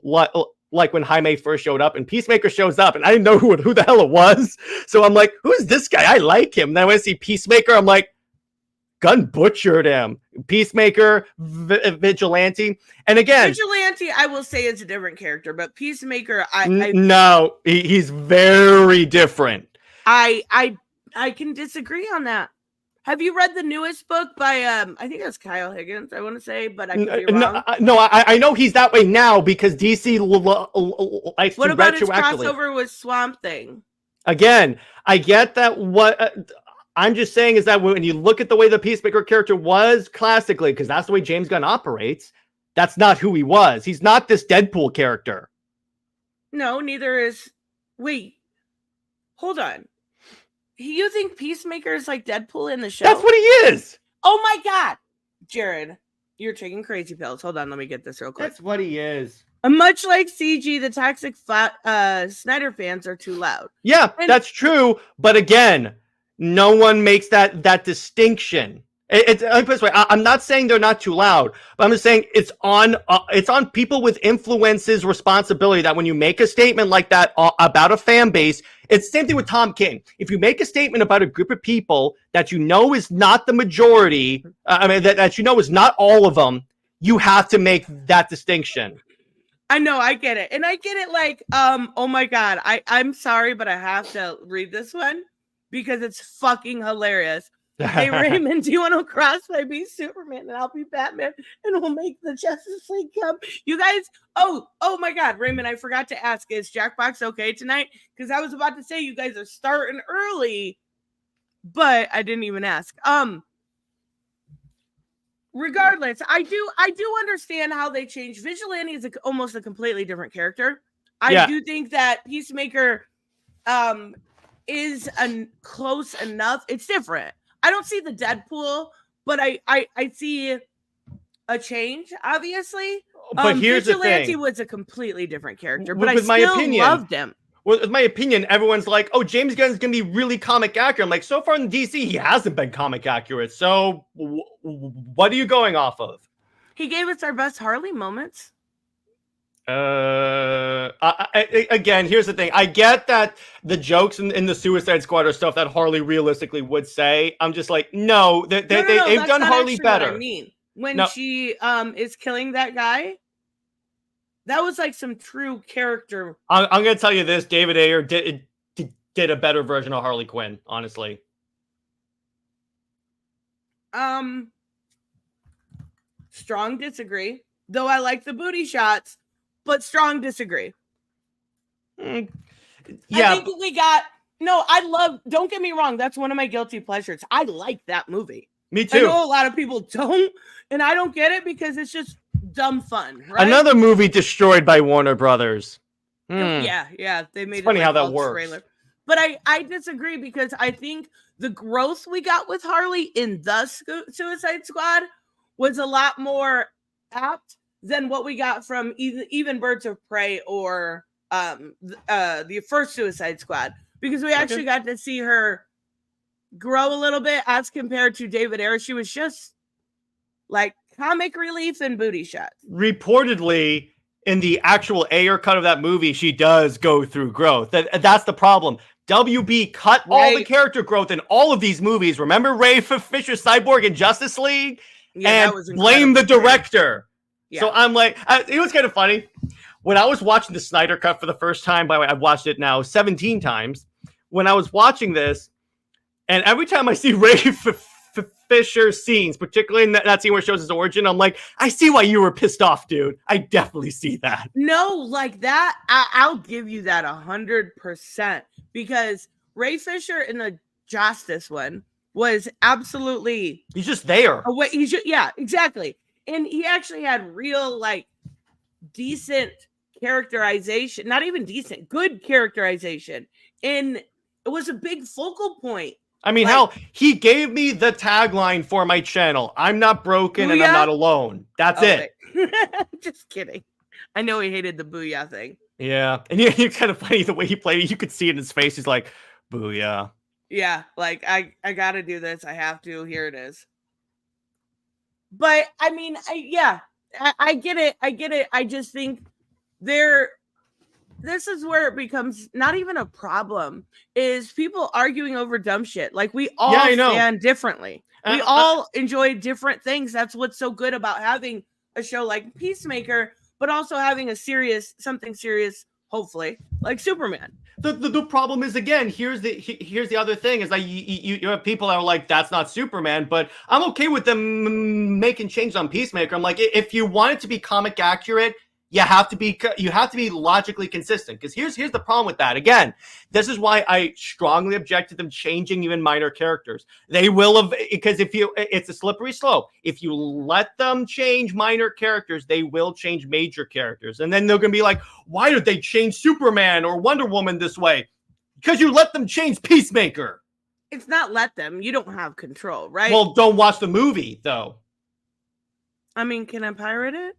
like when Jaime first showed up, and Peacemaker shows up, and I didn't know who the hell it was. So I'm like, who's this guy? I like him. And then when I see Peacemaker, I'm like, Gunn butchered him. Peacemaker, Vigilante. And again, Vigilante, I will say, is a different character, but Peacemaker, no, he's very different. I can disagree on that. Have you read the newest book by I think it's Kyle Higgins, I want to say, but I could be wrong. I know he's that way now because DC likes What to about his retroactively. crossover with Swamp Thing? Again, I get that. What I'm just saying is that when you look at the way the Peacemaker character was classically, because that's the way James Gunn operates, that's not who he was. He's not this Deadpool character. No, neither is. Wait, hold on. You think Peacemaker is like Deadpool in the show? That's what he is. Oh my God, Jared, you're taking crazy pills. Hold on, let me get this real quick. That's what he is. Much like CG, the toxic Snyder fans are too loud. Yeah, that's true. But again, no one makes that distinction. It's I'm not saying they're not too loud, but I'm just saying it's on people with influence's responsibility that when you make a statement like that about a fan base, it's the same thing with Tom King. If you make a statement about a group of people that you know is not the majority, that you know is not all of them, you have to make that distinction. I know, I get it. And I get it like, oh my God, I'm sorry, but I have to read this one because it's fucking hilarious. Hey, Raymond, do you want to cross my be Superman and I'll be Batman and we'll make the Justice League come? You guys, oh my God, Raymond, I forgot to ask, is Jackbox okay tonight? Because I was about to say you guys are starting early, but I didn't even ask. Regardless, I do understand how they changed. Vigilante is almost a completely different character. I do think that Peacemaker is close enough. It's different. I don't see the Deadpool, but I see a change, obviously. But here's Vigilante the thing. Was a completely different character, but with I still loved him. Well, in my opinion, everyone's like, oh, James Gunn's going to be really comic accurate. I'm like, so far in DC, he hasn't been comic accurate. So what are you going off of? He gave us our best Harley moments. Again, here's the thing. I get that the jokes in the Suicide Squad are stuff that Harley realistically would say. I'm just like, no, they've done Harley better. What I mean, when she is killing that guy, that was like some true character. I'm going to tell you this. David Ayer did a better version of Harley Quinn, honestly. Strong disagree. Though I like the booty shots, but strong disagree. Yeah. I think we got... No, don't get me wrong. That's one of my guilty pleasures. I like that movie. Me too. I know a lot of people don't, and I don't get it because it's just dumb fun, right? Another movie destroyed by Warner Brothers. Yeah. They made it's funny how that works. Trailer. But I disagree because I think the growth we got with Harley in the Suicide Squad was a lot more apt than what we got from even Birds of Prey or the first Suicide Squad, because we actually got to see her grow a little bit as compared to David Ayer. She was just like comic relief and booty shots. Reportedly, in the actual Ayer cut of that movie, she does go through growth. That's the problem. WB cut all the character growth in all of these movies. Remember Ray Fisher's Cyborg in Justice League? Yeah, and blame the director. Yeah. So I'm like, it was kind of funny. When I was watching the Snyder Cut for the first time, by the way, I've watched it now 17 times. When I was watching this, and every time I see Ray Fisher scenes, particularly in that scene where it shows his origin, I'm like, I see why you were pissed off, dude. I definitely see that. No, like that, I'll give you that 100%, because Ray Fisher in the Justice one was absolutely... He's just there. Yeah, exactly. And he actually had real, like, decent characterization. Not even decent, good characterization. And it was a big focal point. I mean, hell, he gave me the tagline for my channel. I'm not broken and I'm not alone. That's it. Just kidding. I know he hated the booyah thing. Yeah. And it's kind of funny the way he played it. You could see it in his face. He's like, booyah. Yeah. Like, I got to do this. I have to. Here it is. But, I mean, I get it. I just think this is where it becomes not even a problem, is people arguing over dumb shit. Like, we all stand differently. We all enjoy different things. That's what's so good about having a show like Peacemaker, but also having something serious hopefully, like Superman. The problem is, again, here's the other thing is that you have people that are like, that's not Superman, but I'm okay with them making changes on Peacemaker. I'm like, if you want it to be comic accurate, you have to be logically consistent. Because here's the problem with that. Again, this is why I strongly object to them changing even minor characters. They will have, because it's a slippery slope. If you let them change minor characters, they will change major characters, and then they're gonna be like, why did they change Superman or Wonder Woman this way? Because you let them change Peacemaker. It's not let them. You don't have control, right? Well, don't watch the movie though. I mean, can I pirate it?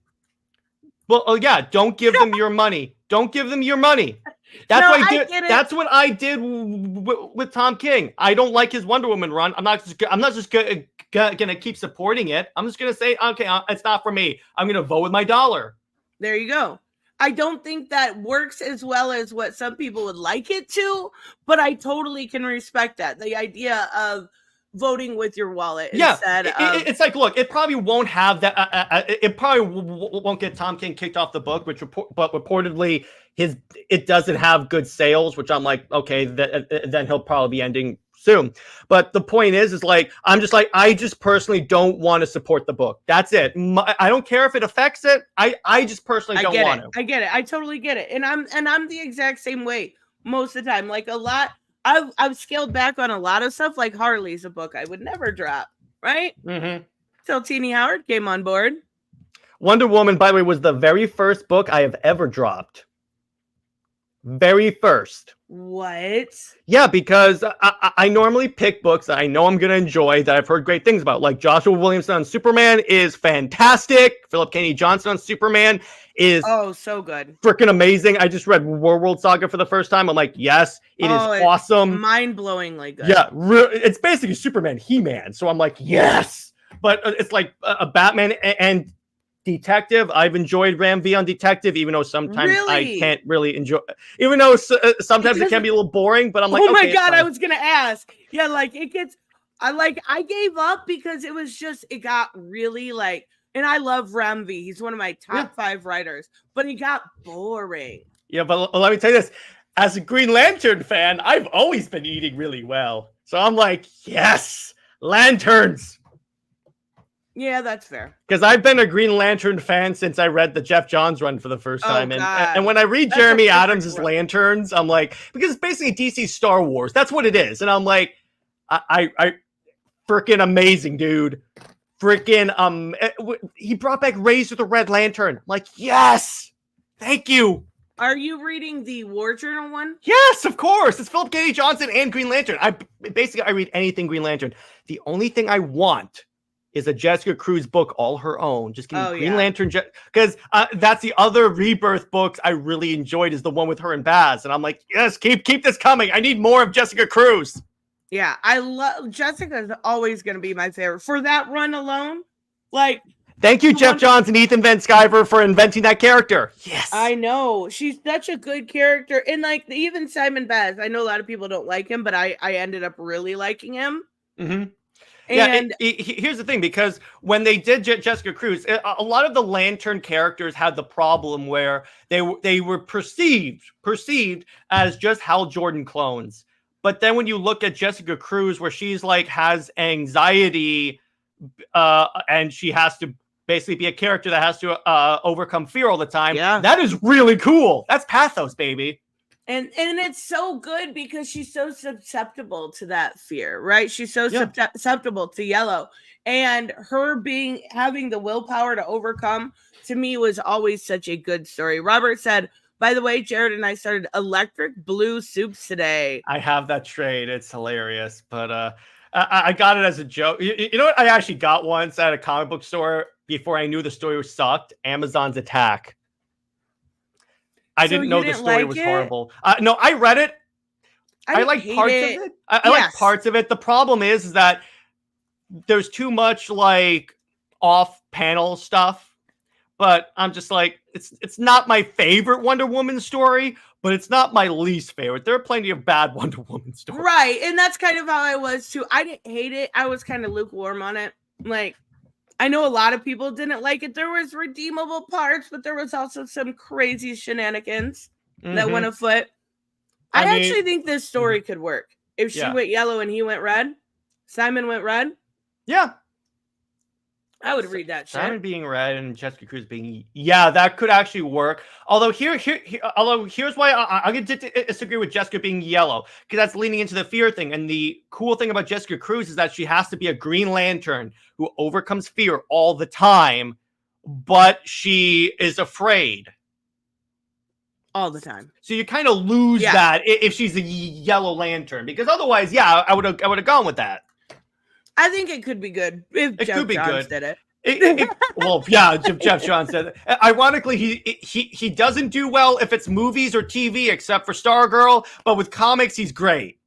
Well, oh yeah, don't give them your money. Don't give them your money. That's No, what I I did. get it. That's what I did with Tom King. I don't like his Wonder Woman run. I'm not just gonna keep supporting it. I'm just gonna say, okay, it's not for me. I'm gonna vote with my dollar. There you go. I don't think that works as well as what some people would like it to, but I totally can respect that. The idea of voting with your wallet instead of... It's like, look, it probably won't have that. It probably won't get Tom King kicked off the book, but reportedly it doesn't have good sales, which I'm like, okay, then he'll probably be ending soon. But the point is like, I'm just like, I just personally don't want to support the book. That's it. I don't care if it affects it. I just personally don't want to. I get it. I totally get it. And I'm the exact same way most of the time. Like a lot, I've scaled back on a lot of stuff. Like Harley's a book I would never drop, right? Mm-hmm. Till Teenie Howard came on board. Wonder Woman, by the way, was the very first book I have ever dropped. Very first. What? Yeah, because I normally pick books that I know I'm going to enjoy, that I've heard great things about. Like Joshua Williamson on Superman is fantastic. Philip Kennedy Johnson on Superman is so good. Freaking amazing. I just read World Saga for the first time. I'm like, yes, it is awesome. Mind-blowingly good. Yeah, it's basically Superman, He-Man. So I'm like, yes. But it's like a Batman and Detective. I've enjoyed Ram V on Detective, even though sometimes I can't really enjoy, even though sometimes it can be a little boring, but I'm like, oh my God, I was going to ask. Yeah, like it gets, I gave up because it got really like, and I love Ram V. He's one of my top 5 writers, but he got boring. Yeah, but let me tell you this. As a Green Lantern fan, I've always been eating really well. So I'm like, yes, lanterns. Yeah, that's fair. Because I've been a Green Lantern fan since I read the Jeff Johns run for the first time. And when I read Jeremy Adams' Lanterns, I'm like, because it's basically DC Star Wars. That's what it is. And I'm like, I freaking amazing, dude. Freaking, he brought back Razor the Red Lantern. I'm like, yes, thank you. Are you reading the War Journal one? Yes, of course. It's Philip Kennedy Johnson and Green Lantern. I read anything Green Lantern. The only thing I want is a Jessica Cruz book all her own. Just give me Green Lantern, because that's the other Rebirth books I really enjoyed, is the one with her and Baz. And I'm like, yes, keep this coming. I need more of Jessica Cruz. Yeah, I love Jessica's always going to be my favorite for that run alone. Like, thank you, Jeff Johns and Ethan Van Sciver, for inventing that character. Yes, I know, she's such a good character, and like even Simon Baz. I know a lot of people don't like him, but I ended up really liking him. Mm-hmm. And here's the thing, because when they did Jessica Cruz, a lot of the Lantern characters had the problem where they were perceived as just Hal Jordan clones. But then when you look at Jessica Cruz, where she's like has anxiety, and she has to basically be a character that has to overcome fear all the time. Yeah, that is really cool. That's pathos, baby. And it's so good because she's so susceptible to that fear, right? She's so susceptible to yellow, and her having the willpower to overcome, to me, was always such a good story. Robert said, by the way, Jared and I started Electric Blue Soups today. I have that trade. It's hilarious, but I got it as a joke. You know what? I actually got once at a comic book store before I knew the story sucked. Amazon's Attack. I didn't know the story was horrible. No, I read it. I like parts of it. I like parts of it. The problem is that there's too much like off-panel stuff. But I'm just like, it's not my favorite Wonder Woman story, but it's not my least favorite. There are plenty of bad Wonder Woman stories. Right, and that's kind of how I was too. I didn't hate it. I was kind of lukewarm on it. Like, I know a lot of people didn't like it. There was redeemable parts, but there was also some crazy shenanigans. that went afoot. I I mean- actually think this story could work. If she Yeah. went yellow and he went red, Simon went red, Yeah. I would read that shit. Simon being red and Jessica Cruz being that could actually work. Although here's why I'm going to disagree with Jessica being yellow, because that's leaning into the fear thing. And the cool thing about Jessica Cruz is that she has to be a Green Lantern who overcomes fear all the time, but she is afraid all the time. So you kind of lose that if she's a Yellow Lantern, because otherwise, I would have gone with that. I think it could be good if Jeff Johns did it. Jeff Johns said it. Ironically, he doesn't do well if it's movies or TV, except for Stargirl. But with comics, he's great.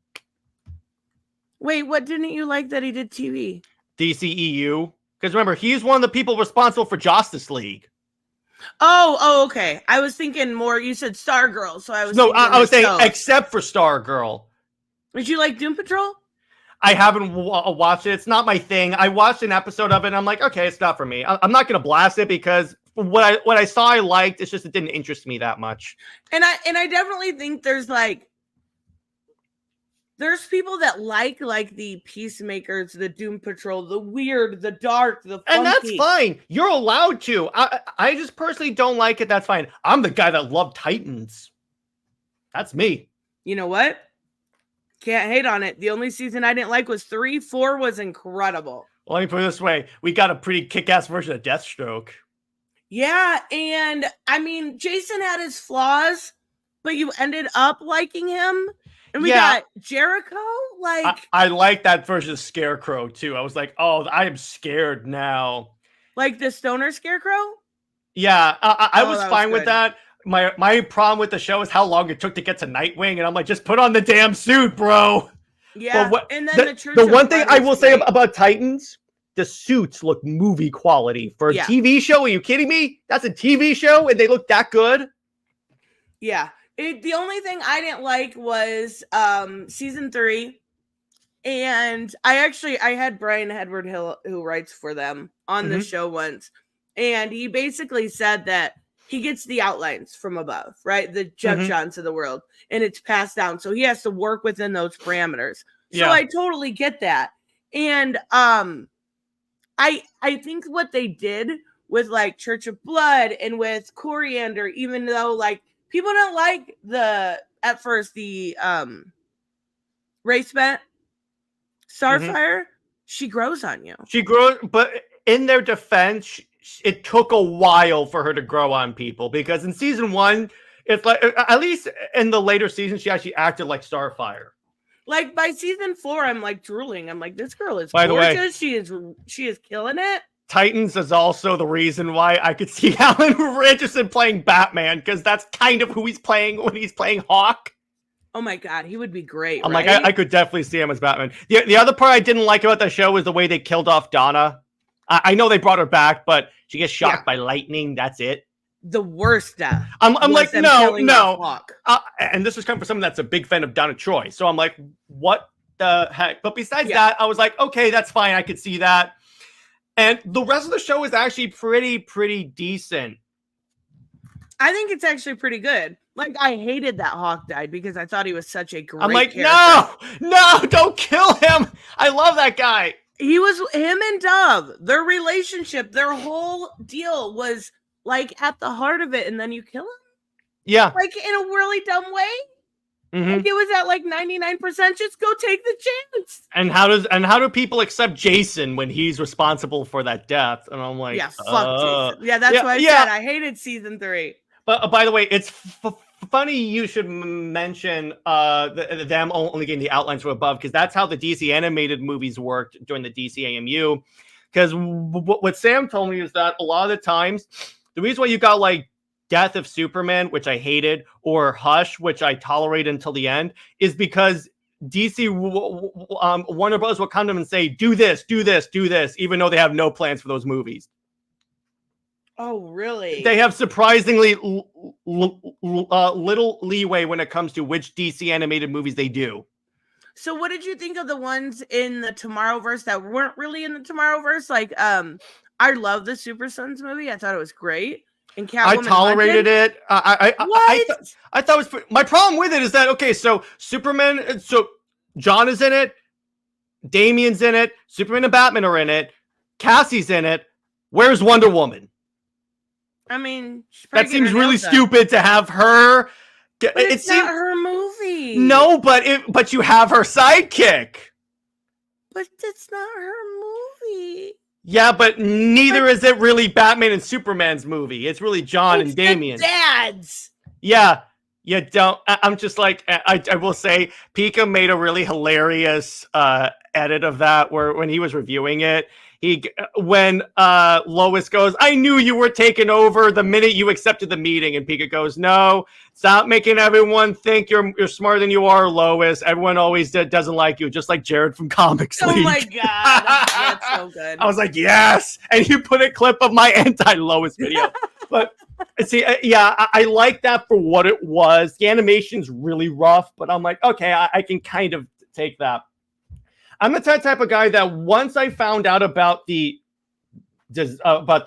Wait, what didn't you like that he did TV? DCEU, because remember, he's one of the people responsible for Justice League. Oh, okay. I was thinking more. You said Stargirl, so I was. No, I was saying except for Stargirl. Did you like Doom Patrol? I haven't watched it. It's not my thing. I watched an episode of it, and I'm like, okay, it's not for me. I'm not going to blast it because what I saw I liked. It's just it didn't interest me that much. And I definitely think there's people that like the Peacemakers, the Doom Patrol, the weird, the dark, the funky. And that's fine. You're allowed to. I just personally don't like it. That's fine. I'm the guy that loved Titans. That's me. You know what? Can't hate on it. The only season I didn't like was 3. 4 was incredible. Well, let me put it this way. We got a pretty kick-ass version of Deathstroke. Yeah, and I mean, Jason had his flaws, but you ended up liking him. And we got Jericho. I like that version of Scarecrow, too. I was like, oh, I am scared now. Like the stoner Scarecrow? Yeah, I was fine with that. My problem with the show is how long it took to get to Nightwing, and I'm like, just put on the damn suit, bro. Yeah, and then the one thing I will say about Titans, the suits look movie quality for a TV show. Are you kidding me? That's a TV show, and they look that good. Yeah, the only thing I didn't like was season 3, and I had Brian Edward Hill, who writes for them, on the show once, and he basically said that he gets the outlines from above, right? The Jeff Johns of the world, and it's passed down. So he has to work within those parameters. So I totally get that. And I think what they did with Church of Blood and with Coriander, even though people don't like at first the race bent Starfire, she grows on you. She grows, but in their defense, it took a while for her to grow on people, because in season 1, it's at least in the later seasons, she actually acted like Starfire. By season 4, I'm drooling. I'm like, this girl is gorgeous. She is killing it. Titans is also the reason why I could see Alan Richardson playing Batman, because that's kind of who he's playing when he's playing Hawk. Oh my god, he would be great. I'm I could definitely see him as Batman. The other part I didn't like about the show was the way they killed off Donna. I know they brought her back, but she gets shot by lightning. That's it. The worst death. I'm like, no. And this is coming from someone that's a big fan of Donna Troy. So I'm like, what the heck? But besides that, I was like, okay, that's fine. I could see that. And the rest of the show is actually pretty decent. I think it's actually pretty good. I hated that Hawk died because I thought he was such a great character. No, don't kill him. I love that guy. He was him and Dove. Their relationship, their whole deal was at the heart of it, and then you kill him. Yeah, in a really dumb way. It was at 99%. Just go take the chance. And how do people accept Jason when he's responsible for that death? And I'm like, fuck Jason. Yeah, that's what I said. I hated season 3. But by the way, it's funny you should mention them only getting the outlines from above, because that's how the DC animated movies worked during the DC AMU. Because what Sam told me is that a lot of the times, the reason why you got Death of Superman, which I hated, or Hush, which I tolerated until the end, is because DC Warner Bros. Will come to them and say, do this, even though they have no plans for those movies. Oh, really? They have surprisingly little leeway when it comes to which DC animated movies they do. So what did you think of the ones in the Tomorrowverse that weren't really in the Tomorrowverse? I love the Super Sons movie. I thought it was great. And I Catwoman tolerated Legend? it. What? I thought it was my problem with it is that okay, so Superman, so John is in it, Damian's in it, Superman and Batman are in it, Cassie's in it. Where's Wonder Woman? I mean, That seems really stupid to have her. But it's not her movie. No, but you have her sidekick. But it's not her movie. Yeah, but neither is it really Batman and Superman's movie. It's really John and Damian. The dads. Yeah, you don't. I'm just like I will say, Pika made a really hilarious edit of that where when he was reviewing it, when Lois goes, "I knew you were taking over the minute you accepted the meeting," and Pika goes, "No, stop making everyone think you're smarter than you are, Lois. Everyone always doesn't like you, just like Jared from Comics League." Oh my god, that's so good. I was like, yes, and you put a clip of my anti-Lois video, but. See, yeah, I like that for what it was. The animation's really rough, but I'm like, okay, I can kind of take that. I'm the type of guy that once I found out about the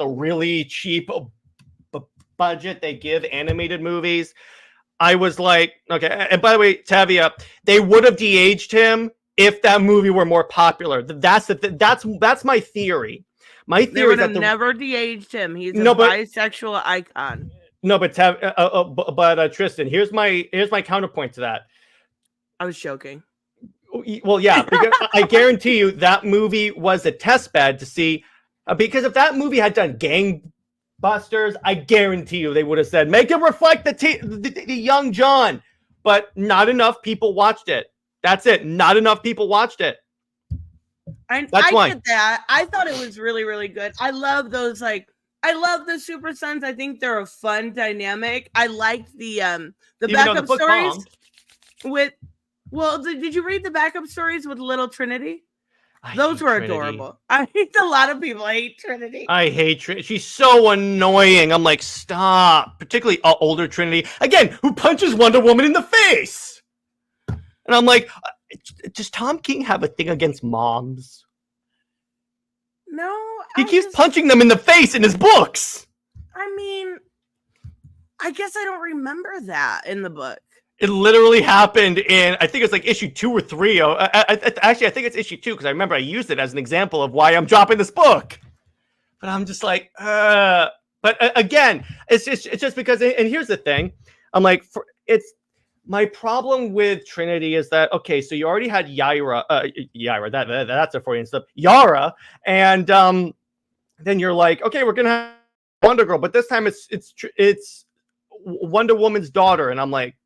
really cheap budget they give animated movies, I was like, okay. And by the way, Tavia, they would have de-aged him if that movie were more popular. That's my theory. My theory is that never de-aged him. He's a bisexual icon. No, but Tristan, here's my counterpoint to that. I was joking. Well, yeah, because I guarantee you that movie was a test bed to see, because if that movie had done gangbusters, I guarantee you they would have said make it reflect the young John, but not enough people watched it. That's it. Not enough people watched it. I get that. I thought it was really, really good. I love those, I love the Super Sons. I think they're a fun dynamic. I liked the backup stories with. Well, did you read the backup stories with Little Trinity? Those were adorable. I think a lot of people hate Trinity. I hate Trinity. She's so annoying. I'm like, stop. Particularly older Trinity again, who punches Wonder Woman in the face. And I'm like, does Tom King have a thing against moms? No. He keeps punching them in the face in his books. I mean, I guess I don't remember that in the book. It literally happened in, I think it's like issue 2 or 3. Actually, I think it's issue 2 because I remember I used it as an example of why I'm dropping this book. But I'm just like, But again, it's just because, and here's the thing. I'm like, my problem with Trinity is that, okay, so you already had Yara, that's a Freudian stuff, Yara, and then you're like, okay, we're gonna have Wonder Girl, but this time it's Wonder Woman's daughter, and I'm like,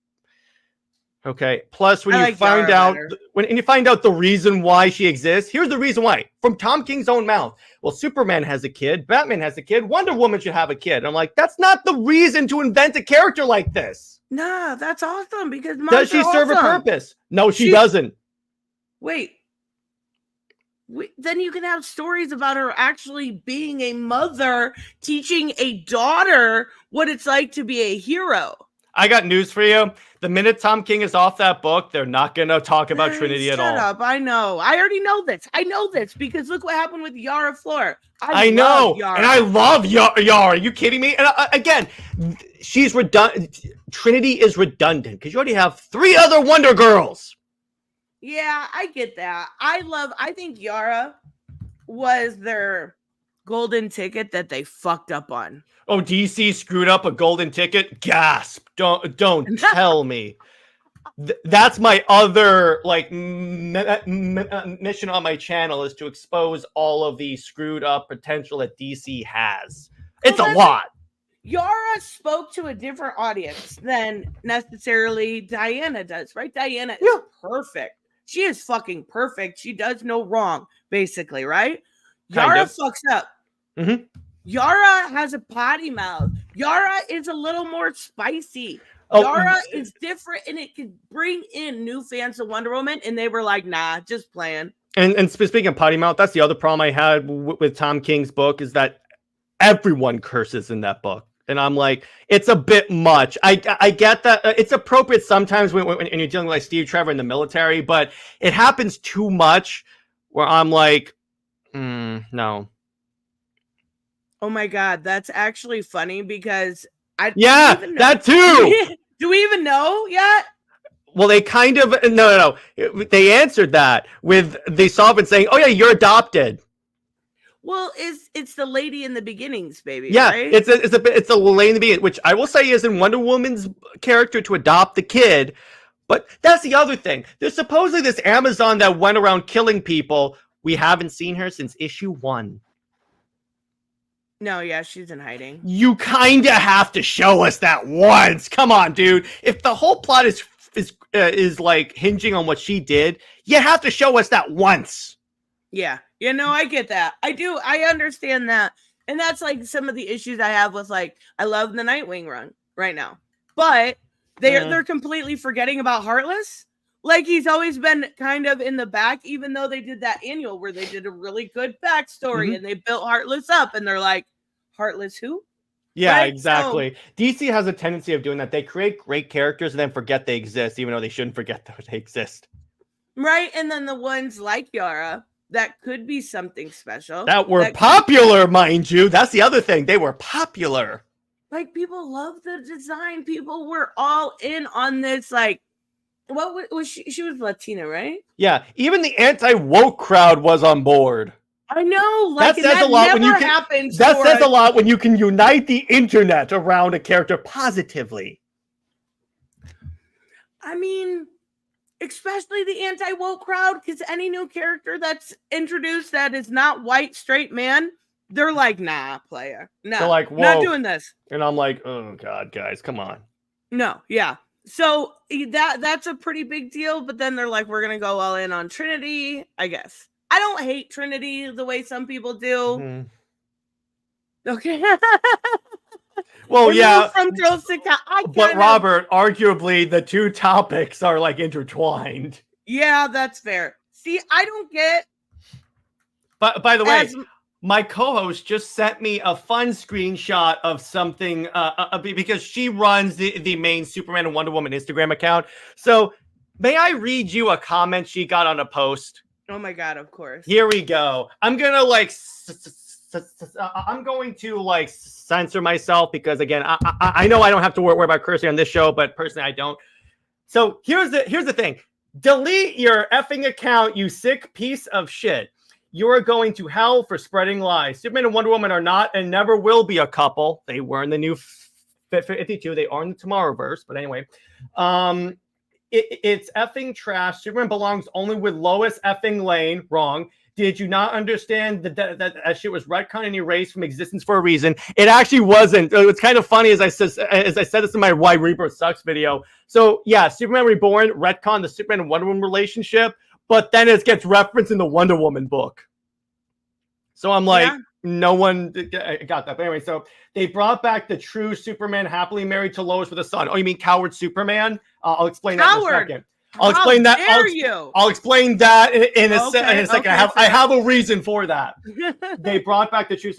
okay. Plus, when you find out the reason why she exists, here's the reason why from Tom King's own mouth. Well, Superman has a kid, Batman has a kid, Wonder Woman should have a kid. And I'm like, that's not the reason to invent a character like this. Nah, that's awesome because does she serve a purpose? No, she doesn't. Wait. Then you can have stories about her actually being a mother, teaching a daughter what it's like to be a hero. I got news for you. The minute Tom King is off that book, they're not going to talk about Trinity at all. Shut up. I know. I already know this. I know this because look what happened with Yara Flor. I know. Yara. And I love Yara. Are you kidding me? And again, she's redundant. Trinity is redundant because you already have 3 other Wonder Girls. Yeah, I get that. I think Yara was their golden ticket that they fucked up on. Oh, DC screwed up a golden ticket? Gasp. Don't tell me. That's my other mission on my channel is to expose all of the screwed up potential that DC has. It's a lot. Yara spoke to a different audience than necessarily Diana does, right? Diana is perfect. She is fucking perfect. She does no wrong, basically, right? Yara fucks up. Mm-hmm. Yara has a potty mouth. Yara is a little more spicy. Yara is different, and it could bring in new fans of Wonder Woman, and they were like, nah, just playing. And speaking of potty mouth, that's the other problem I had with Tom King's book is that everyone curses in that book. And I'm like, it's a bit much. I get that it's appropriate sometimes when you're dealing with like Steve Trevor in the military, but it happens too much where I'm like, no. Oh my God, that's actually funny because Yeah, do we even know? that too. Do we even know yet? Well, they kind of no. They answered that with the sovereign saying, "Oh yeah, you're adopted." Well, it's the lady in the beginnings, baby, Yeah, right? it's a lane in the beginning, which I will say is in Wonder Woman's character to adopt the kid. But that's the other thing. There's supposedly this Amazon that went around killing people. We haven't seen her since issue 1. No, yeah, she's in hiding. You kind of have to show us that once. Come on, dude. If the whole plot is like hinging on what she did, you have to show us that once. Yeah. You know, I get that. I do. I understand that. And that's like some of the issues I have with like I love the Nightwing run right now. But they're completely forgetting about Heartless. Like he's always been kind of in the back, even though they did that annual where they did a really good backstory and they built Heartless up, and they're like, Heartless who? Yeah, Right? exactly. DC has a tendency of doing that. They create great characters and then forget they exist, even though they shouldn't forget that they exist. Right. And then the ones like Yara that could be something special. That were popular, mind you. That's the other thing. They were popular. Like people love the design. People were all in on this. Like, what was she? She was Latina, right? Yeah, even the anti-woke crowd was on board. I know. Like that says a lot when you can. Happens that says a lot when you can unite the internet around a character positively. I mean, especially the anti-woke crowd, because any new character that's introduced that is not white straight man, they're like, nah, player, no, they're like, not doing this. And I'm like, oh god, guys, come on. No, yeah. So that's a pretty big deal. But then they're like, we're gonna go all in on Trinity. I guess I don't hate Trinity the way some people do. Okay. Well, yeah. From girls to but Robert, arguably the two topics are like intertwined. Yeah, that's fair. See, I don't get. But by the way, my co-host just sent me a fun screenshot of something because she runs the main Superman and Wonder Woman Instagram account. So may I read you a comment she got on a post? Oh my god, of course. Here we go. I'm gonna I'm going to like censor myself because again, I know I don't have to worry about cursing on this show, but personally I don't. So here's the thing. Delete your effing account, you sick piece of shit. You are going to hell for spreading lies. Superman and Wonder Woman are not and never will be a couple. They were in the new 52. They are in the Tomorrowverse. But anyway, it's effing trash. Superman belongs only with Lois effing Lane. Wrong. Did you not understand that shit was retconned and erased from existence for a reason? It actually wasn't. It's kind of funny as I said this in my Why Rebirth Sucks video. So yeah, Superman Reborn retconned the Superman and Wonder Woman relationship, but then it gets referenced in the Wonder Woman book. So I'm like, no one got that. But anyway, so they brought back the true Superman happily married to Lois with a son. Oh, you mean Coward Superman? I'll explain that in a second. I'll explain that. I'll explain that in a second. I have a reason for that. They brought back the true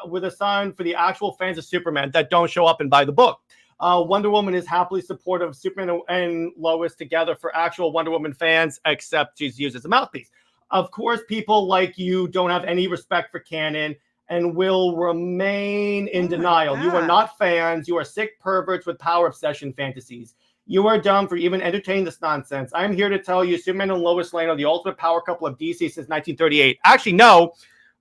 with a son for the actual fans of Superman that don't show up and buy the book. Wonder Woman is happily supportive of Superman and Lois together for actual Wonder Woman fans, except she's used as a mouthpiece. Of course, people like you don't have any respect for canon and will remain in denial. You are not fans. You are sick perverts with power obsession fantasies. You are dumb for even entertaining this nonsense. I'm here to tell you Superman and Lois Lane are the ultimate power couple of DC since 1938. Actually, no.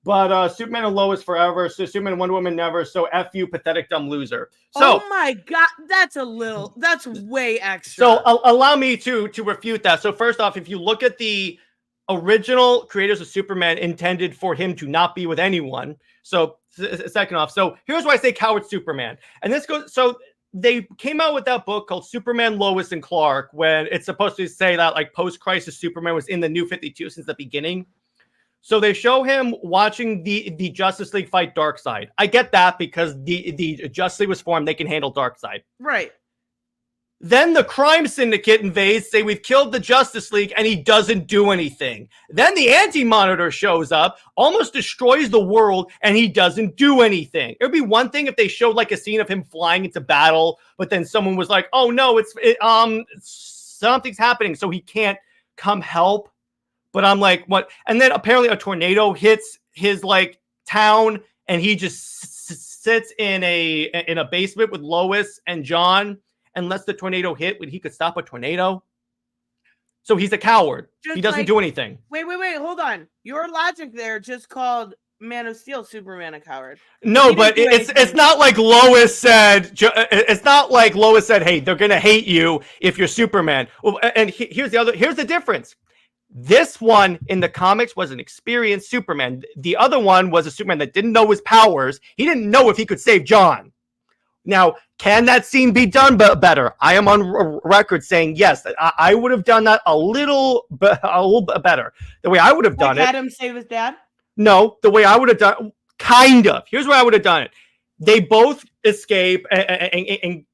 But Superman and Lois forever, so Superman and Wonder Woman never, so F you, pathetic dumb loser. So, oh my god, that's way extra. So allow me to refute that. So first off, if you look at the original creators of Superman intended for him to not be with anyone. So second off, so here's why I say Coward Superman. And this goes, so they came out with that book called Superman, Lois, and Clark when it's supposed to say that like post-crisis Superman was in the New 52 since the beginning. So they show him watching the Justice League fight Darkseid. I get that because the Justice League was formed, they can handle Darkseid. Right. Then the crime syndicate invades, say we've killed the Justice League, and he doesn't do anything. Then the Anti-Monitor shows up, almost destroys the world, and he doesn't do anything. It would be one thing if they showed like a scene of him flying into battle, but then someone was like, oh no, something's happening, so he can't come help. But I'm like, what? And then apparently a tornado hits his like town, and he just sits in a basement with Lois and John and lets the tornado hit when he could stop a tornado. So he's a coward. He doesn't do anything. Wait, hold on. Your logic there just called Man of Steel Superman a coward. No, but it's not like Lois said. It's not like Lois said, "Hey, they're gonna hate you if you're Superman." Well, and here's the difference. This one in the comics was an experienced Superman. The other one was a Superman that didn't know his powers. He didn't know if he could save John. Now, can that scene be done better? I am on record saying yes. I would have done that a little bit better. The way I would have done it. Had him save his dad? No, the way I would have done, kind of. Here's where I would have done it. They both escape and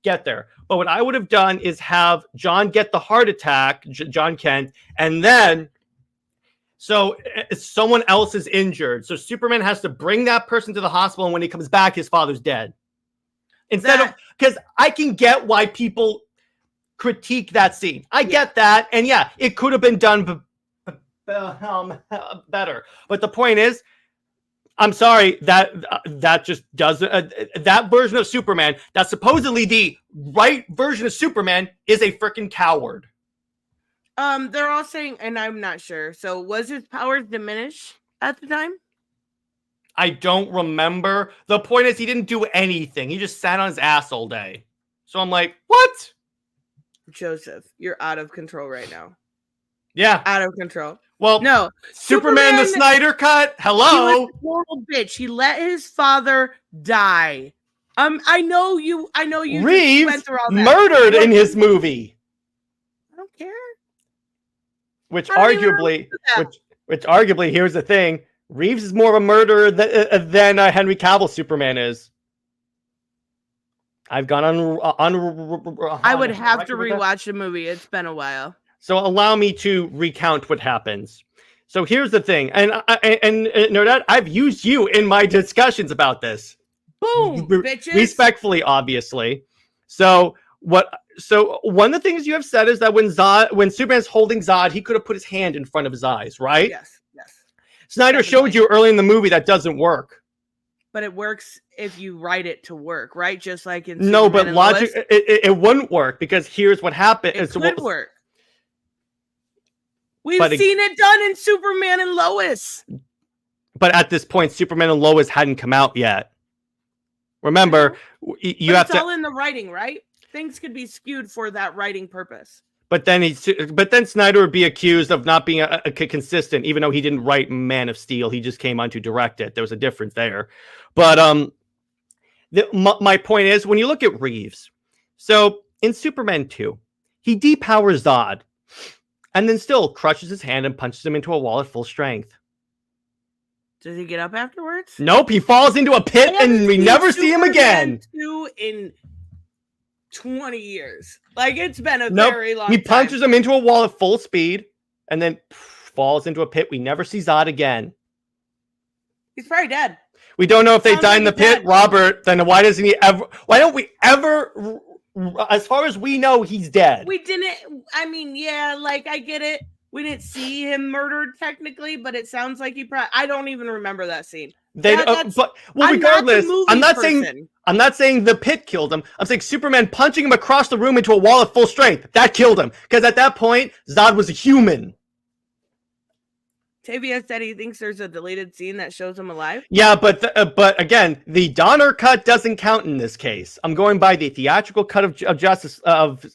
get there. But what I would have done is have John get the heart attack, John Kent, and then so someone else is injured. So Superman has to bring that person to the hospital, and when he comes back, his father's dead. Instead of, because I can get why people critique that scene. I get that. And yeah, it could have been done better. But the point is, I'm sorry, that just doesn't, that version of Superman, that's supposedly the right version of Superman, is a freaking coward. They're all saying, and I'm not sure. So was his powers diminished at the time? I don't remember. The point is, he didn't do anything. He just sat on his ass all day. So I'm like, what? Joseph, you're out of control right now. Yeah. Out of control. Well, no. Superman the Snyder Cut? Hello? He was a horrible bitch. He let his father die. I know you Reeves went through all that. Murdered in his movie. I don't care. Which arguably, here's the thing. Reeves is more of a murderer than Henry Cavill Superman is. I've gone on I would have to rewatch the movie. It's been a while. So allow me to recount what happens. So here's the thing, and Nerdette, I've used you in my discussions about this. Boom, bitches. Respectfully, obviously. So one of the things you have said is that when Superman's holding Zod, he could have put his hand in front of his eyes, right? Yes. Snyder showed you early in the movie that doesn't work. But it works if you write it to work, right? Just like in No, but logic, it wouldn't work because here's what happened. It could work. We've seen it done in Superman and Lois. But at this point, Superman and Lois hadn't come out yet. Remember, it's all in the writing, right? Things could be skewed for that writing purpose. But then Snyder would be accused of not being a consistent, even though he didn't write Man of Steel. He just came on to direct it. There was a difference there. But my point is, when you look at Reeves, so in Superman 2, he depowers Zod, and then still crushes his hand and punches him into a wall at full strength. Does he get up afterwards? Nope, he falls into a pit, and we never see him again. In 20 years. Like, it's been a very long time. He punches him into a wall at full speed and then falls into a pit. We never see Zod again. He's probably dead. We don't know if they died in the pit, Robert. Then why don't we ever, as far as we know, he's dead. We didn't, I get it. We didn't see him murdered technically, but it sounds like I don't even remember that scene. Regardless, I'm not saying the pit killed him. I'm saying Superman punching him across the room into a wall at full strength. That killed him. Because at that point, Zod was a human. Tavia said he thinks there's a deleted scene that shows him alive. Yeah, but again, the Donner cut doesn't count in this case. I'm going by the theatrical cut of Justice of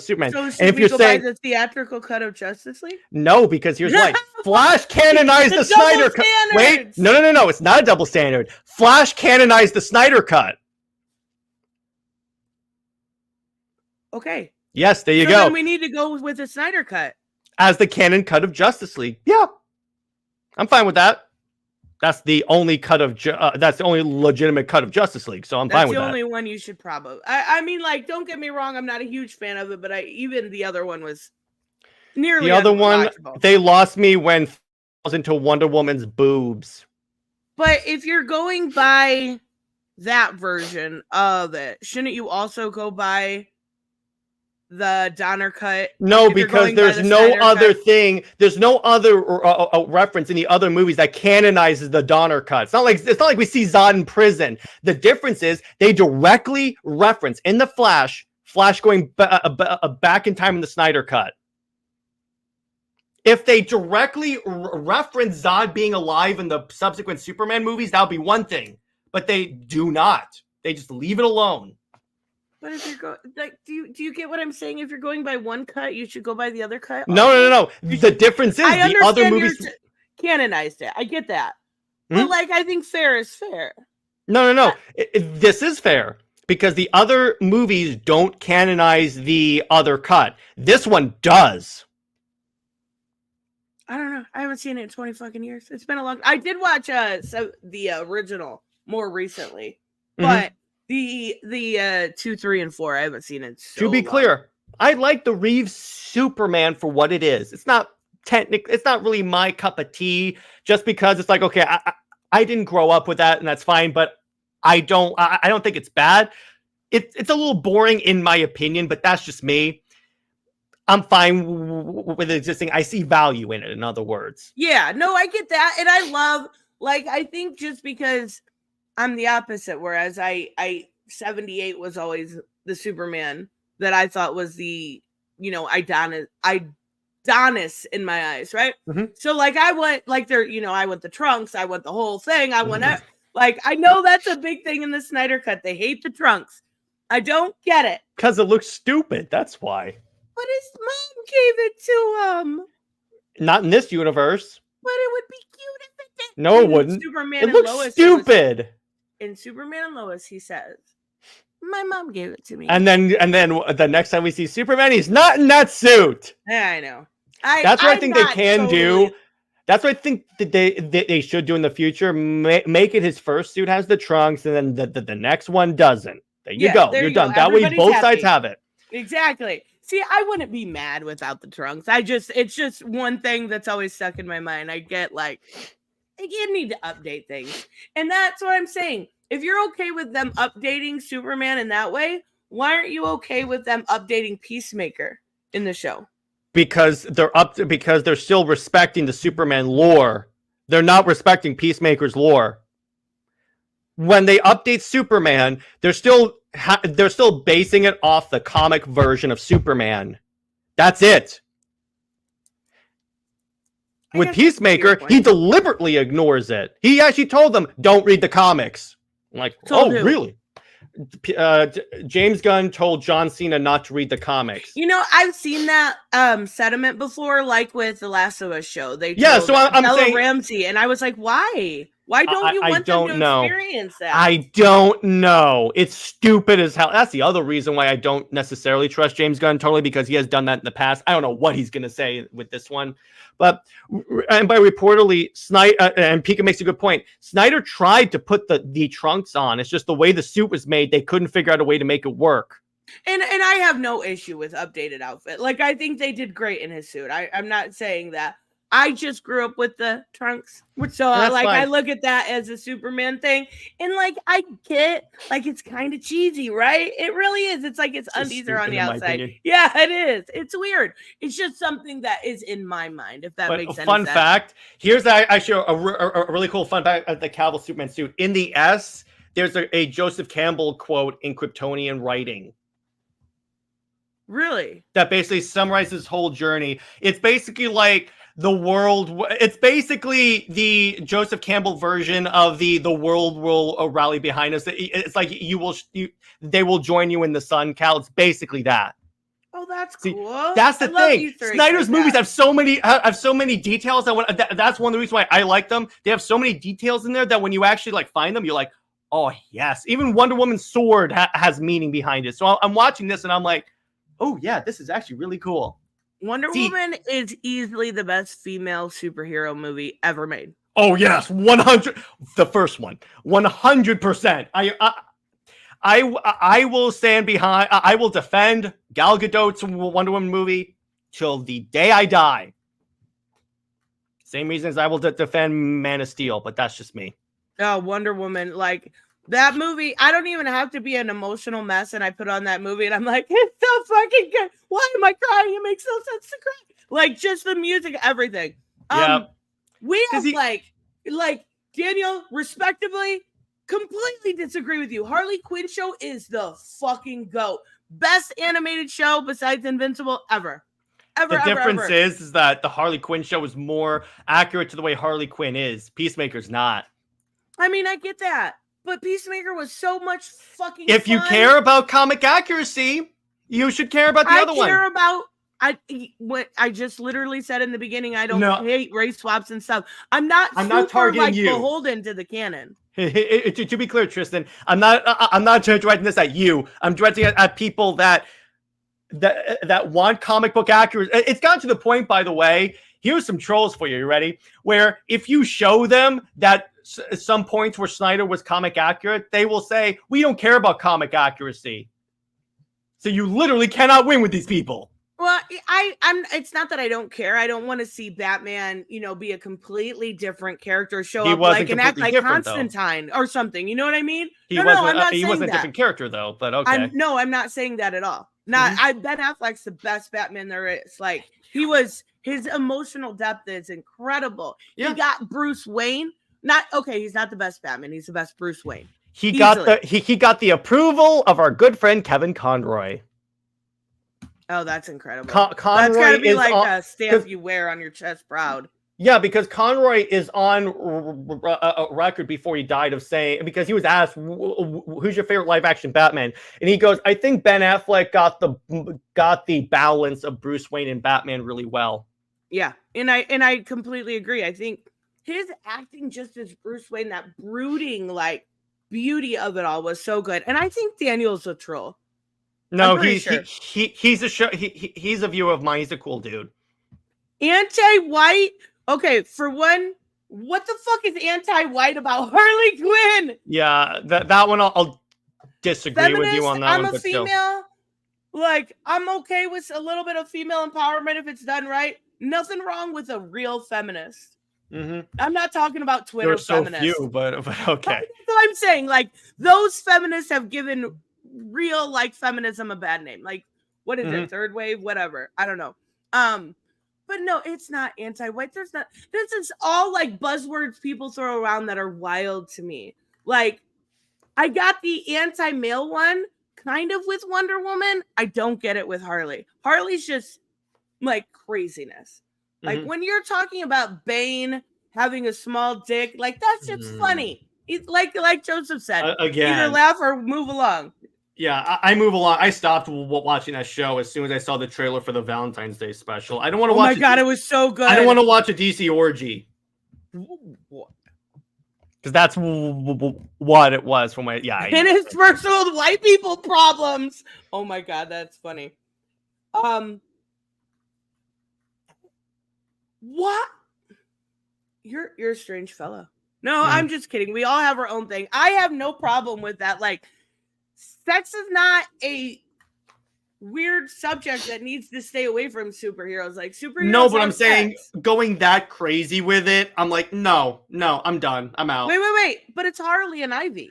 Superman. So should we go by the theatrical cut of Justice League? No, because here's why. Flash canonized the Snyder cut. Wait, no. It's not a double standard. Flash canonized the Snyder cut. Okay. Yes, there you go. Then we need to go with the Snyder cut as the canon cut of Justice League. Yeah, I'm fine with that. That's the only cut of that's the only legitimate cut of Justice League, so I'm fine with that. That's the only one you should probably. Don't get me wrong, I'm not a huge fan of it, but even the other one was nearly. The other one, they lost me when falls into Wonder Woman's boobs. But if you're going by that version of it, shouldn't you also go by the Donner cut? No, if you're because going by there's the no Snyder other cut? thing. There's no other reference in the other movies that canonizes the Donner cut. It's not like we see Zod in prison. The difference is they directly reference in the Flash going back in time in the Snyder cut. If they directly reference Zod being alive in the subsequent Superman movies, that would be one thing. But they do not. They just leave it alone. But if you're going, like, do you get what I'm saying? If you're going by one cut, you should go by the other cut. No. The difference is I the other movies canonized it. I get that, Hmm? but like, I think fair is fair. No. This is fair because the other movies don't canonize the other cut. This one does. I don't know. I haven't seen it in 20 fucking years. It's been a long. I did watch the original more recently, but the 2, 3, and 4 I haven't seen it. To be clear, I like the Reeves Superman for what it is. It's not it's not really my cup of tea. Just because it's like, okay, I didn't grow up with that, and that's fine. But I don't think it's bad. It's a little boring in my opinion, but that's just me. I'm fine with existing. I see value in it, in other words. Yeah, no, I get that. And I love, like, I think just because I'm the opposite, whereas I 78 was always the Superman that I thought was the, Adonis in my eyes, right? Mm-hmm. So, like, I went, like, I went the trunks, I went the whole thing, I went, like, I know that's a big thing in the Snyder Cut. They hate the trunks. I don't get it. Because it looks stupid, that's why. But his mom gave it to him. Not in this universe. But it would be cute if it did. No, it wouldn't. Superman it and looks Lois stupid. In Superman and Lois, he says, "My mom gave it to me." And then the next time we see Superman, he's not in that suit. Yeah, I know. That's what I think they can do. That's what I think that they should do in the future. Make it his first suit has the trunks, and then the next one doesn't. There you go. You're done. That way, both sides have it. Exactly. See, I wouldn't be mad without the trunks. It's just one thing that's always stuck in my mind. I get like, you need to update things. And that's what I'm saying. If you're okay with them updating Superman in that way, why aren't you okay with them updating Peacemaker in the show? Because they're still respecting the Superman lore. They're not respecting Peacemaker's lore. When they update Superman, they're still basing it off the comic version of Superman. That's it. With Peacemaker, he deliberately ignores it. He actually told them, "Don't read the comics." I'm like, oh, really? James Gunn told John Cena not to read the comics. I've seen that sentiment before, like with the Last of Us show. They so I'm saying Ramsey, and I was like, why? Why don't you want them to experience that? I don't know. It's stupid as hell. That's the other reason why I don't necessarily trust James Gunn totally, because he has done that in the past. I don't know what he's going to say with this one. And by reportedly, Snyder, and Pika makes a good point, Snyder tried to put the trunks on. It's just the way the suit was made, they couldn't figure out a way to make it work. And I have no issue with updated outfit. Like, I think they did great in his suit. I'm not saying that. I just grew up with the trunks. So I look at that as a Superman thing. And like, I get, like, it's kind of cheesy, right? It really is. It's like its undies are on the outside. Yeah, it is. It's weird. It's just something that is in my mind, if that makes sense. Fun fact. Here's actually a really cool fun fact of the Cavill Superman suit. In the S, there's a Joseph Campbell quote in Kryptonian writing. Really? That basically summarizes his whole journey. It's basically like it's basically the Joseph Campbell version of the world will rally behind us. It's like they will join you in the sun, Cal. It's basically that. Oh, that's cool. That's the thing. Snyder's movies have so many details that's one of the reasons why I like them. They have so many details in there that when you actually like find them, you're like, oh yes. Even Wonder Woman's sword has meaning behind it. So I'm watching this and I'm like, oh yeah, this is actually really cool. Wonder Woman is easily the best female superhero movie ever made. Oh yes, 100. The first one, 100%. I will stand behind. I will defend Gal Gadot's Wonder Woman movie till the day I die. Same reasons I will defend Man of Steel, but that's just me. Oh, Wonder Woman, like That movie, I don't even have to be an emotional mess, and I put on that movie, and I'm like, it's so fucking good. Why am I crying? It makes no sense to cry. Like, just the music, everything. Yeah. We have like Daniel, respectively, completely disagree with you. Harley Quinn show is the fucking GOAT. Best animated show besides Invincible ever. The difference is that the Harley Quinn show is more accurate to the way Harley Quinn is. Peacemaker's not. I mean, I get that. But Peacemaker was so much fucking If you care about comic accuracy, you should care about the other one. I care about what I just literally said in the beginning. I don't hate race swaps and stuff. I'm not targeting you. Beholden to the canon. To be clear, Tristan, I'm not directing this at you. I'm directing it at people that want comic book accuracy. It's gotten to the point, by the way. Here's some trolls for you. You ready? Where if you show them that some points where Snyder was comic accurate, they will say, we don't care about comic accuracy. So you literally cannot win with these people. Well, I'm it's not that I don't care. I don't want to see Batman, be a completely different character, show up like and act like Constantine or something. You know what I mean? He wasn't a different character though, but okay. I'm not saying that at all. Ben Affleck's the best Batman there is. Like his emotional depth is incredible. Yeah. He got Bruce Wayne. He's not the best Batman. He's the best Bruce Wayne. He got the approval of our good friend Kevin Conroy. Oh, that's incredible. Conroy that's gotta be like a stamp you wear on your chest, proud. Yeah, because Conroy is on a record before he died of saying, because he was asked, who's your favorite live action Batman? And he goes, I think Ben Affleck got the balance of Bruce Wayne and Batman really well. Yeah, and I completely agree. I think his acting just as Bruce Wayne, that brooding like beauty of it all was so good. And I think Daniel's a troll. No, he's a viewer of mine. He's a cool dude. Anti-white. Okay, for one, what the fuck is anti-white about Harley Quinn? Yeah, that one I'll disagree with you on that I'm one. I'm a female. Still. Like, I'm okay with a little bit of female empowerment if it's done right. Nothing wrong with a real feminist. Mm-hmm. I'm not talking about Twitter There's feminists. So few, but okay. That's what I'm saying. Like, those feminists have given real like feminism a bad name. Like, what is it? Third wave, whatever. I don't know. But no, it's not anti-white. This is all like buzzwords people throw around that are wild to me. Like, I got the anti-male one kind of with Wonder Woman. I don't get it with Harley. Harley's just like craziness. Like when you're talking about Bane having a small dick, like that's just funny. It's like Joseph said, again, either laugh or move along. Yeah, I move along. I stopped watching that show as soon as I saw the trailer for the Valentine's Day special. I don't want to watch. Oh my god, it was so good. I don't want to watch a DC orgy. Because that's what it was for my And his personal white people problems. Oh my god, that's funny. What? You're a strange fellow. No, I'm just kidding. We all have our own thing. I have no problem with that. Like, sex is not a weird subject that needs to stay away from superheroes. Like superheroes. No, but I'm saying going that crazy with it, I'm like, no, I'm done. I'm out. Wait. But it's Harley and Ivy.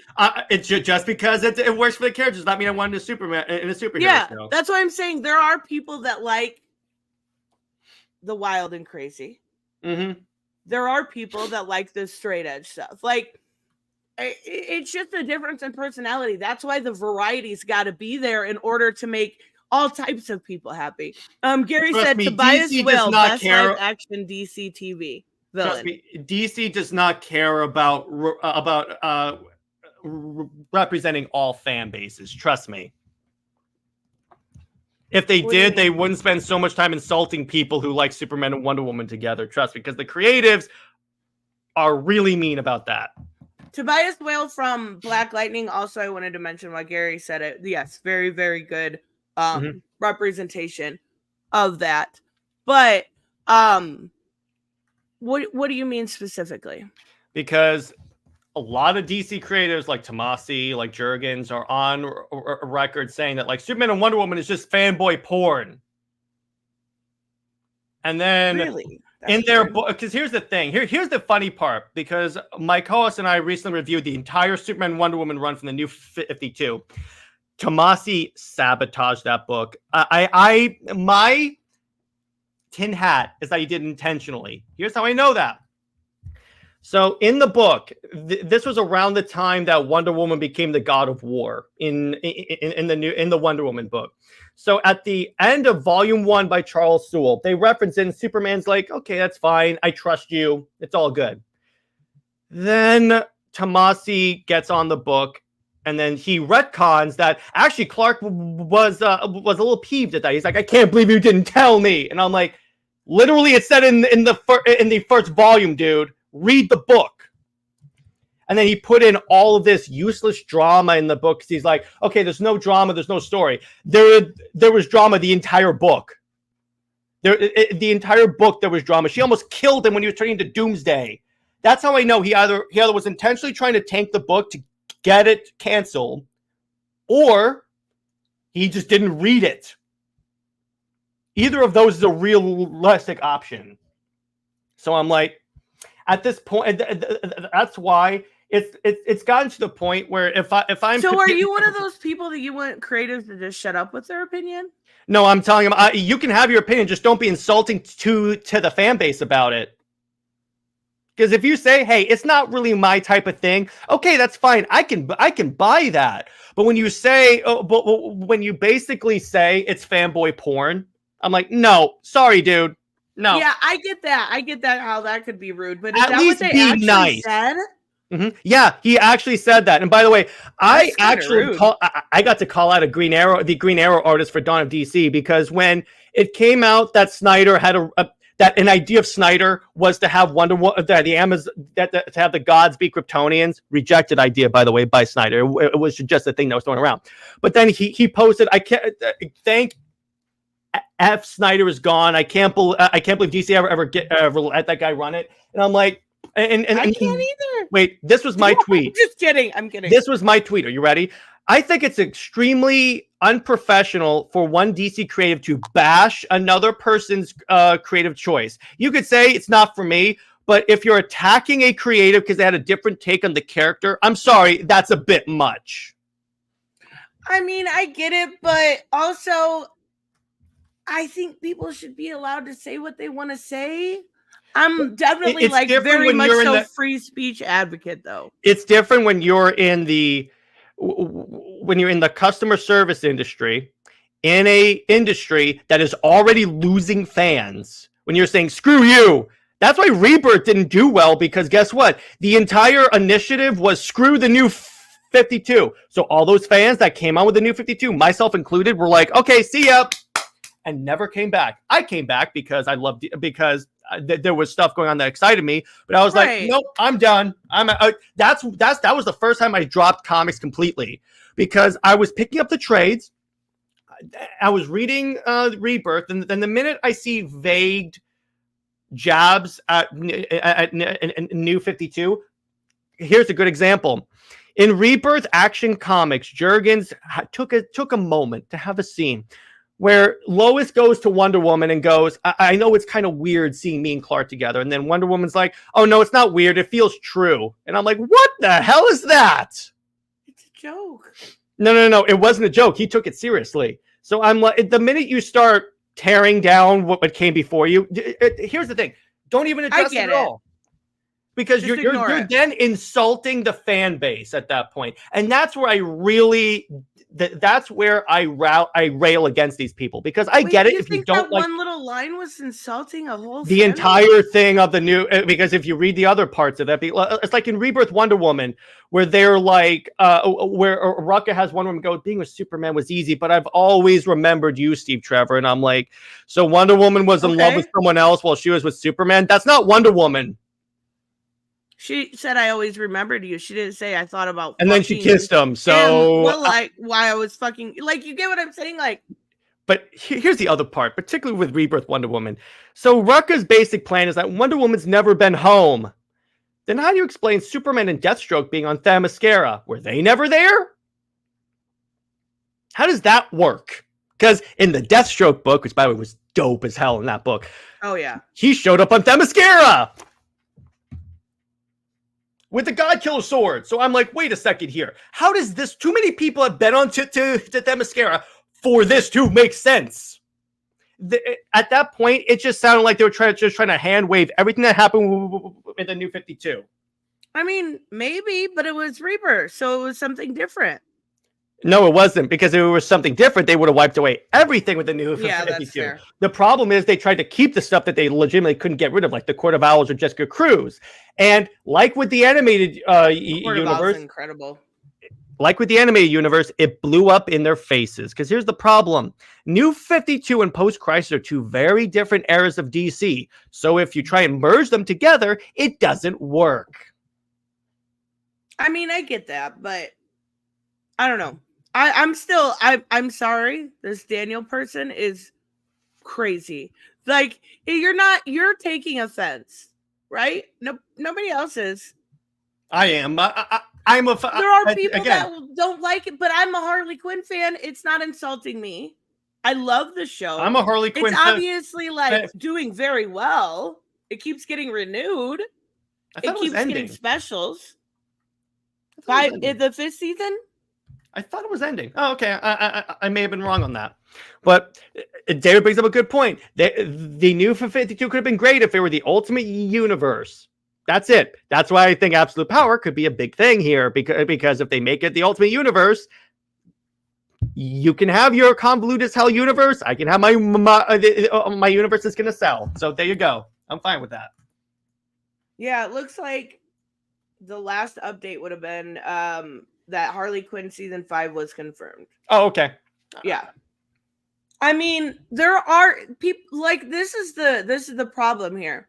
It's just because it works for the characters. Does that mean I wanted a Superman in a superhero show? That's what I'm saying. There are people that like the wild and crazy. Mm-hmm. There are people that like the straight edge stuff. Like, it's just a difference in personality. That's why the variety's got to be there in order to make all types of people happy. Gary said Tobias Whale, best live action DC TV villain. DC does not care about representing all fan bases. Trust me. If they did, they wouldn't spend so much time insulting people who like Superman and Wonder Woman together. Trust me, because the creatives are really mean about that. Tobias Whale from Black Lightning. Also, I wanted to mention why Gary said it. Yes, very, very good representation of that. But what do you mean specifically? Because a lot of DC creators like Tomasi, like Jurgens, are on a record saying that like Superman and Wonder Woman is just fanboy porn. And then really? in their book, because here's the thing. Here's the funny part, because my co-host and I recently reviewed the entire Superman Wonder Woman run from the New 52. Tomasi sabotaged that book. My tin hat is that he did intentionally. Here's how I know that. So in the book, this was around the time that Wonder Woman became the god of war in the Wonder Woman book. So at the end of Volume 1 by Charles Soule, they reference it, and Superman's like, okay, that's fine. I trust you. It's all good. Then Tomasi gets on the book, and then he retcons that actually Clark was a little peeved at that. He's like, I can't believe you didn't tell me. And I'm like, literally, it said in the first volume, dude. Read the book. And then he put in all of this useless drama in the book because he's like, okay, there's no drama, there's no story. There was drama the entire book. The entire book there was drama. She almost killed him when he was turning into Doomsday. That's how I know he either was intentionally trying to tank the book to get it canceled, or he just didn't read it. Either of those is a realistic option. So I'm like, at this point, that's why it's gotten to the point where if I'm so are you one of those people that you want creatives to just shut up with their opinion? No, I'm telling him you can have your opinion, just don't be insulting to the fan base about it. Because if you say, hey, it's not really my type of thing, okay, that's fine. I can buy that. But when you say, when you basically say it's fanboy porn, I'm like, no, sorry, dude. No. Yeah, I get that. I get that how that could be rude, but at least what they be actually nice. Said? Mm-hmm. Yeah, he actually said that. And by the way, I got to call out the Green Arrow artist for Dawn of DC, because when it came out that Snyder had an idea of Snyder was to have Wonder Woman, to have the gods be Kryptonians. Rejected idea, by the way, by Snyder. It was just a thing that was thrown around. But then he posted, I can't thank F. Snyder is gone. I can't believe DC ever let that guy run it. And I'm like, and I can't either. Wait, this was my tweet. I'm just kidding. I'm kidding. This was my tweet. Are you ready? I think it's extremely unprofessional for one DC creative to bash another person's creative choice. You could say it's not for me, but if you're attacking a creative because they had a different take on the character, I'm sorry, that's a bit much. I mean, I get it, but also I think people should be allowed to say what they want to say. I'm definitely very much so free speech advocate, though. It's different when you're in the customer service industry, in a industry that is already losing fans. When you're saying screw you, that's why Rebirth didn't do well, because guess what? The entire initiative was screw the New 52. So all those fans that came on with the New 52, myself included, were like, okay, see ya. And never came back. I came back because there was stuff going on that excited me, but I was like, nope, I'm done. That was the first time I dropped comics completely, because I was picking up the trades. I was reading Rebirth, and then the minute I see vague jabs at New 52, here's a good example. In Rebirth Action Comics, Jurgens took a moment to have a scene where Lois goes to Wonder Woman and goes, I know it's kind of weird seeing me and Clark together. And then Wonder Woman's like, oh, no, it's not weird. It feels true. And I'm like, what the hell is that? It's a joke. No. It wasn't a joke. He took it seriously. So I'm like, the minute you start tearing down what came before you, here's the thing. Don't even address it at all. Because you're then insulting the fan base at that point. And that's where that's where I rail against these people, because I get it. If you don't like one little line was insulting a whole the entire thing of the new, because if you read the other parts of that, it's like in Rebirth Wonder Woman, where they're like, where Rucka has Wonder Woman go, being with Superman was easy, but I've always remembered you, Steve Trevor. And I'm like, so Wonder Woman was in love with someone else while she was with Superman? That's not Wonder Woman. She said, I always remembered you. She didn't say I thought about. And then she kissed him. So, why I was fucking, like, you get what I'm saying? Like, but here's the other part, particularly with Rebirth Wonder Woman. So Rucka's basic plan is that Wonder Woman's never been home. Then how do you explain Superman and Deathstroke being on Themyscira? Were they never there? How does that work? Because in the Deathstroke book, which by the way was dope as hell in that book. Oh yeah. He showed up on Themyscira with the God Killer sword. So I'm like, wait a second here. How does this? Too many people have been on to Themyscira for this to make sense. At that point, it just sounded like they were trying to hand wave everything that happened in the New 52. I mean, maybe, but it was Rebirth, so it was something different. No, it wasn't, because if it was something different, they would have wiped away everything with the New 52. That's fair. The problem is they tried to keep the stuff that they legitimately couldn't get rid of, like the Court of Owls or Jessica Cruz. And like with the animated universe, incredible. Like with the animated universe, it blew up in their faces. Because here's the problem. New 52 and Post-Crisis are two very different eras of DC. So if you try and merge them together, it doesn't work. I mean, I get that, but I don't know. I'm sorry. This Daniel person is crazy. Like, you're taking offense, right? No, nobody else is. I am. I'm a. There are people that don't like it, but I'm a Harley Quinn fan. It's not insulting me. I love the show. I'm a Harley Quinn It's fan. obviously like doing very well. It keeps getting renewed. It keeps getting specials. By the 5th season? I thought it was ending. Oh, okay. I may have been wrong on that. But David brings up a good point. The New 52 could have been great if it were the Ultimate Universe. That's it. That's why I think Absolute Power could be a big thing here, because if they make it the Ultimate Universe, you can have your convoluted as hell universe. I can have my universe that's going to sell. So there you go. I'm fine with that. Yeah, it looks like the last update would have been that Harley Quinn season 5 was confirmed. Oh, okay. Yeah. I mean, there are people like this is the problem here.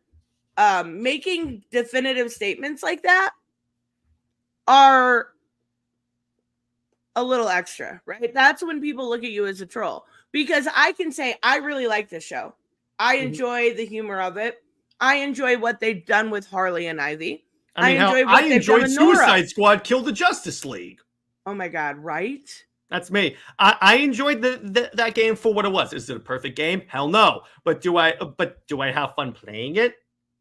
Making definitive statements like that are a little extra, right? That's when people look at you as a troll, because I can say I really like this show. I enjoy the humor of it. I enjoy what they've done with Harley and Ivy. I enjoyed Suicide Squad Kill the Justice League. Oh my God, right? That's me. I enjoyed that game for what it was. Is it a perfect game? Hell no. But do I have fun playing it?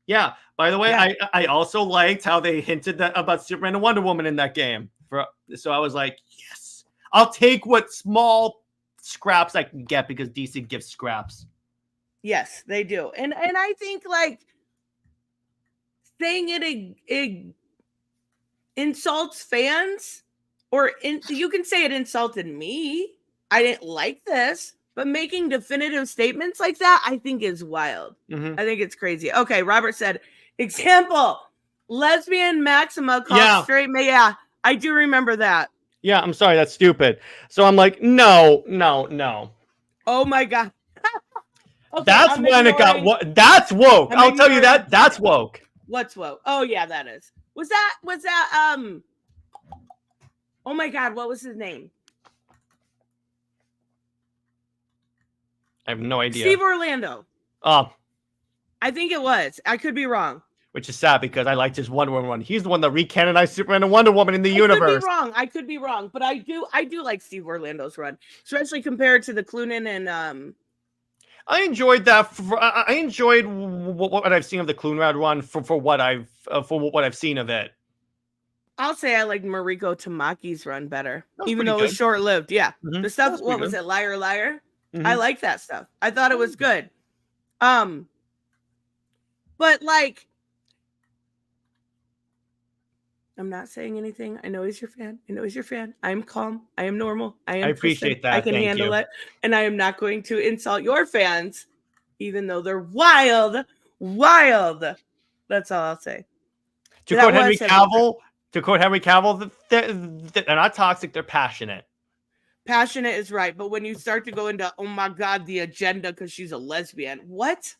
Yeah. By the way, yeah. I also liked how they hinted about Superman and Wonder Woman in that game. So I was like, yes, I'll take what small scraps I can get, because DC gives scraps. Yes, they do. And I think like saying it insults fans, or you can say it insulted me. I didn't like this. But making definitive statements like that, I think is wild. I think it's crazy. Okay, Robert said, example, lesbian Maxima called straight man. Yeah, I do remember that. Yeah, I'm sorry, that's stupid. So I'm like, no. Oh my God. Okay, that's when it got that's woke. I'll tell you that. That's woke. What's woke? Oh yeah, that is. Was that oh my God, what was his name? I have no idea. Steve Orlando. I think it was. I could be wrong. Which is sad, because I liked his Wonder Woman run. He's the one that recanonized Superman and Wonder Woman in the universe. I could be wrong, but I do like Steve Orlando's run, especially compared to the Cloonan and I enjoyed that. I enjoyed what I've seen of the Cloonrad run for what I've seen of it. I'll say I liked Mariko Tamaki's run better, even though it was short-lived. Yeah, the stuff. What was it? Liar, Liar. I like that stuff. I thought it was good. But like, I'm not saying anything. I know he's your fan. I'm calm. I am normal. I appreciate that. I can handle it. And I am not going to insult your fans, even though they're wild. That's all I'll say. To quote Henry Cavill, they're not toxic. They're passionate. Passionate is right, but when you start to go into, oh my God, the agenda because she's a lesbian. What?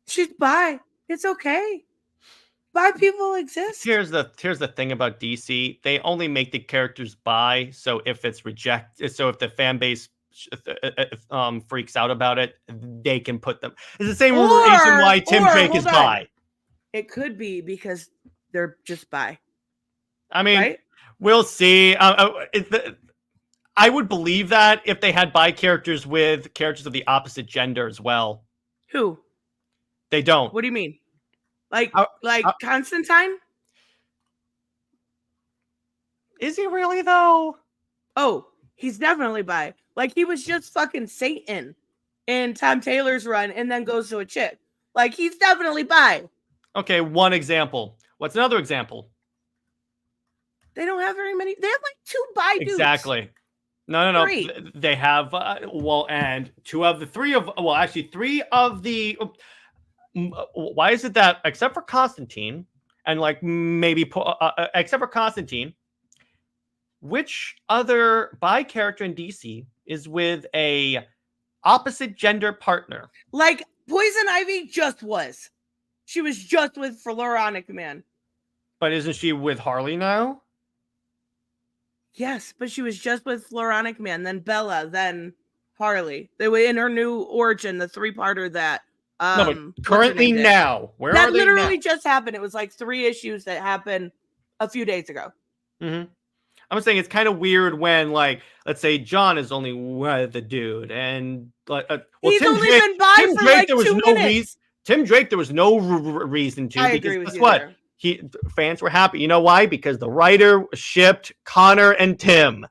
She's bi. It's okay. Bi people exist. Here's the thing about DC. They only make the characters bi, so if it's rejected, so if the fan base freaks out about it, they can put them. It's the same reason why Tim Drake is bi. It could be because they're just bi. I mean, right? We'll see. I would believe that if they had bi characters with characters of the opposite gender as well. Who? They don't. What do you mean? Like Uh, Constantine? Is he really though? Oh, he's definitely bi. Like he was just fucking Satan in Tom Taylor's run and then goes to a chick. Like he's definitely bi. Okay, one example. What's another example? They don't have very many. They have like 2 bi dudes. Exactly. No. 3. They have and 2 of the 3 of actually 3 of the. Why is it that except for Constantine and like maybe except for Constantine, which other bi character in DC is with a opposite gender partner? Like Poison Ivy just was. She was just with Floronic Man. But isn't she with Harley now? Yes, but she was just with Floronic Man, then Bella, then Harley. They were in her new origin, the 3-parter that No, but currently now, where that are they literally now? just happened. It was like 3 issues that happened a few days ago. Mm-hmm. I'm saying it's kind of weird when, like, let's say John is only with the dude, and like, he's Tim only Drake, been by Tim for Drake, like there was 2 no minutes. reason. Tim Drake, there was no reason to. I because agree with guess you what? there. Fans were happy. You know why? Because the writer shipped Connor and Tim,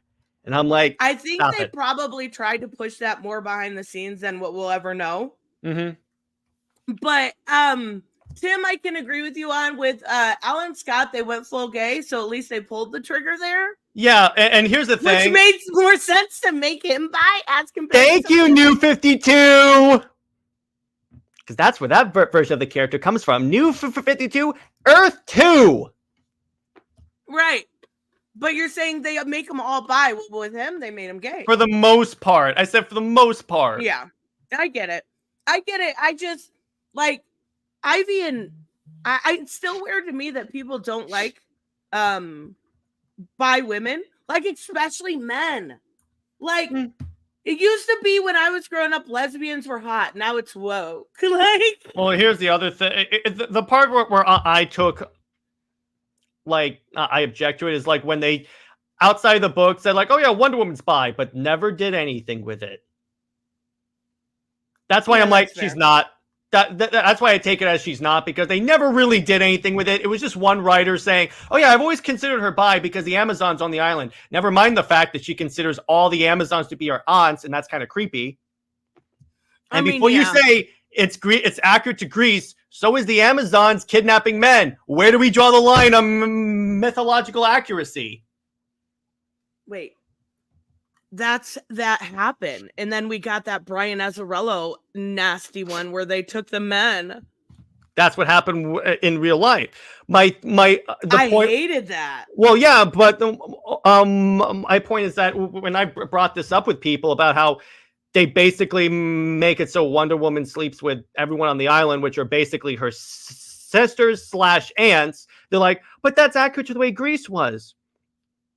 and I'm like, I think stop they it. probably tried to push that more behind the scenes than what we'll ever know. Mm-hmm. But Tim, I can agree with you on. With Alan Scott, they went full gay, so at least they pulled the trigger there. Yeah, and here's the thing. Which made more sense to make him bi as compared Thank to you, New 52! Because that's where that version of the character comes from. New 52, Earth 2! Right. But you're saying they make them all bi. With him, they made him gay. For the most part. I said for the most part. Yeah. I get it. I just, like, Ivy and... it's still weird to me that people don't like bi women. Like, especially men. Like... It used to be when I was growing up, lesbians were hot. Now it's woke. Like, well, here's the other thing. The part where I took, like, I object to it is like when they, outside the book, said like, oh yeah, Wonder Woman's bi, but never did anything with it. That's why I'm like, she's not. That's why I take it as she's not, because they never really did anything with it. It was just one writer saying, oh yeah, I've always considered her bi because the Amazon's on the island. Never mind the fact that she considers all the Amazons to be her aunts, and that's kind of creepy. And before you say it's accurate to Greece, so is the Amazons kidnapping men. Where do we draw the line on mythological accuracy? Wait. That happened, and then we got that Brian Azzarello nasty one where they took the men. That's what happened in real life. I hated that. Well, yeah, but my point is that when I brought this up with people about how they basically make it so Wonder Woman sleeps with everyone on the island, which are basically her sisters / aunts, they're like, but that's accurate to the way Greece was.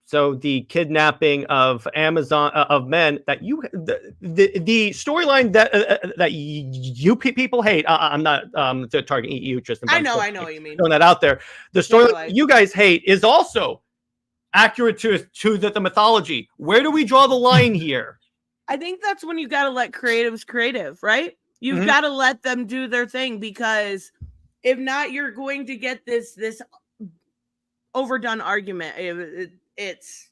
So the kidnapping of Amazon of men that the storyline that you people hate. I'm not targeting you, Tristan. I know what you mean. Throwing that out there. The story you guys hate is also accurate to the mythology. Where do we draw the line here? I think that's when you got to let creatives creative, right? You've got to let them do their thing, because if not, you're going to get this overdone argument. It's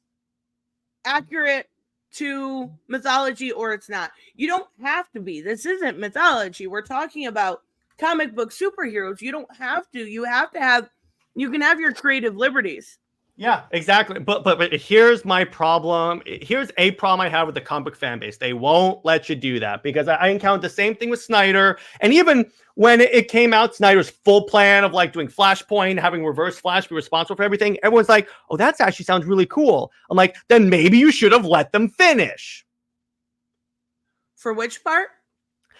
accurate to mythology or it's not. You don't have to be. This isn't mythology. We're talking about comic book superheroes. You don't have to. You can have your creative liberties. Yeah, exactly. But here's my problem. Here's a problem I have with the comic book fan base. They won't let you do that, because I encountered the same thing with Snyder. And even when it came out, Snyder's full plan of like doing Flashpoint, having Reverse Flash be responsible for everything. Everyone's like, oh, that actually sounds really cool. I'm like, then maybe you should have let them finish. For which part?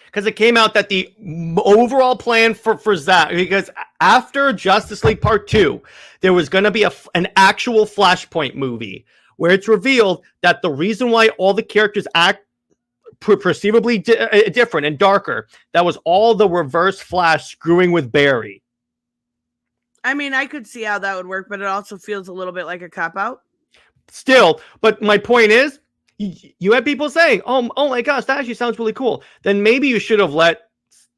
Because it came out that the overall plan for Zack, because after Justice League Part 2, there was going to be an actual Flashpoint movie where it's revealed that the reason why all the characters act perceivably different and darker, that was all the Reverse Flash screwing with Barry. I mean, I could see how that would work, but it also feels a little bit like a cop-out. Still, but my point is, you had people saying, oh my gosh, that actually sounds really cool. Then maybe you should have let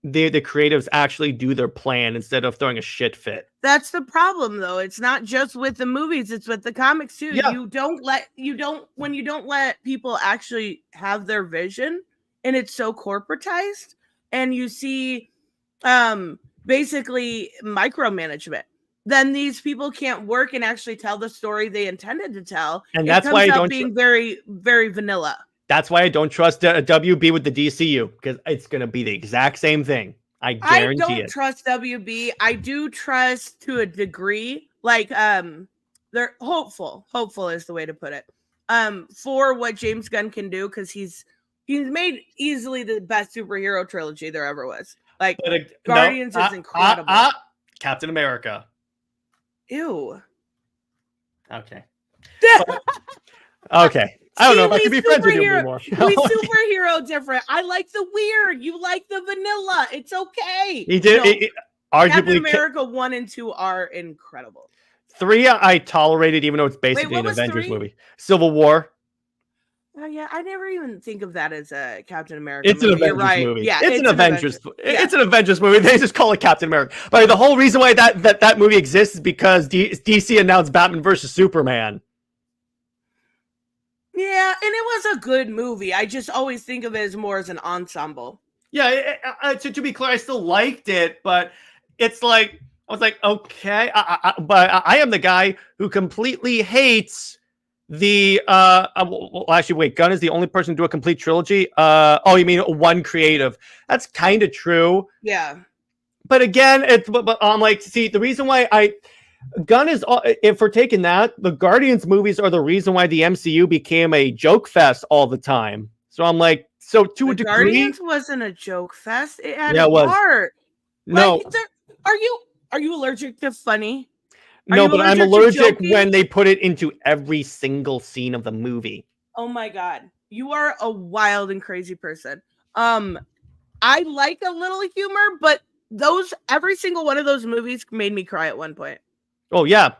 the creatives actually do their plan instead of throwing a shit fit. That's the problem, though. It's not just with the movies; it's with the comics too. Yeah. When you don't let people actually have their vision, and it's so corporatized, and you see, basically micromanagement. Then these people can't work and actually tell the story they intended to tell, and that's why I don't being very, very vanilla. That's why I don't trust WB with the DCU, because it's going to be the exact same thing. I guarantee it. I don't trust WB. I do trust to a degree. Like, they're hopeful. Hopeful is the way to put it. For what James Gunn can do, because he's made easily the best superhero trilogy there ever was. Like, Guardians is incredible. Captain America. Ew. Okay. Okay. I don't know if I can be friends with you anymore. We superhero different. I like the weird. You like the vanilla. It's okay. He did. No, Arguably, Captain America 1 and 2 are incredible. 3 I tolerated, even though it's basically an Avengers movie. Civil War. Oh yeah, I never even think of that as a Captain America. It's movie. An Avengers movie. Yeah, it's an Avengers. It's an Avengers movie. They just call it Captain America. But the whole reason why that movie exists is because DC announced Batman versus Superman. Yeah, and it was a good movie. I just always think of it as more as an ensemble. Yeah, to be clear, I still liked it, but it's like I was like, okay, but I am the guy who completely hates the well, actually, wait, Gunn is the only person to do a complete trilogy. Oh, you mean one creative? That's kind of true. Yeah, but again, but I'm like, see, the reason why Gunn is, if we're taking that, the Guardians movies are the reason why the MCU became a joke fest all the time. So I'm like, so to a degree, Guardians wasn't a joke fest. It had heart. No, like, are you allergic to funny? No, but I'm allergic when they put it into every single scene of the movie. Oh my god, you are a wild and crazy person. I like a little humor, but every single one of those movies made me cry at one point. Oh yeah,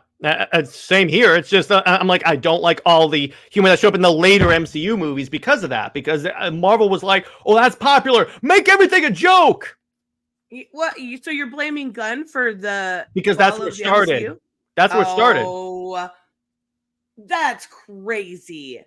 same here. It's just I'm like, I don't like all the humor that showed up in the later MCU movies because of that. Because Marvel was like, oh, that's popular. Make everything a joke. What? So you're blaming Gunn for because that's where it started. MCU? That's where it started. Oh, that's crazy.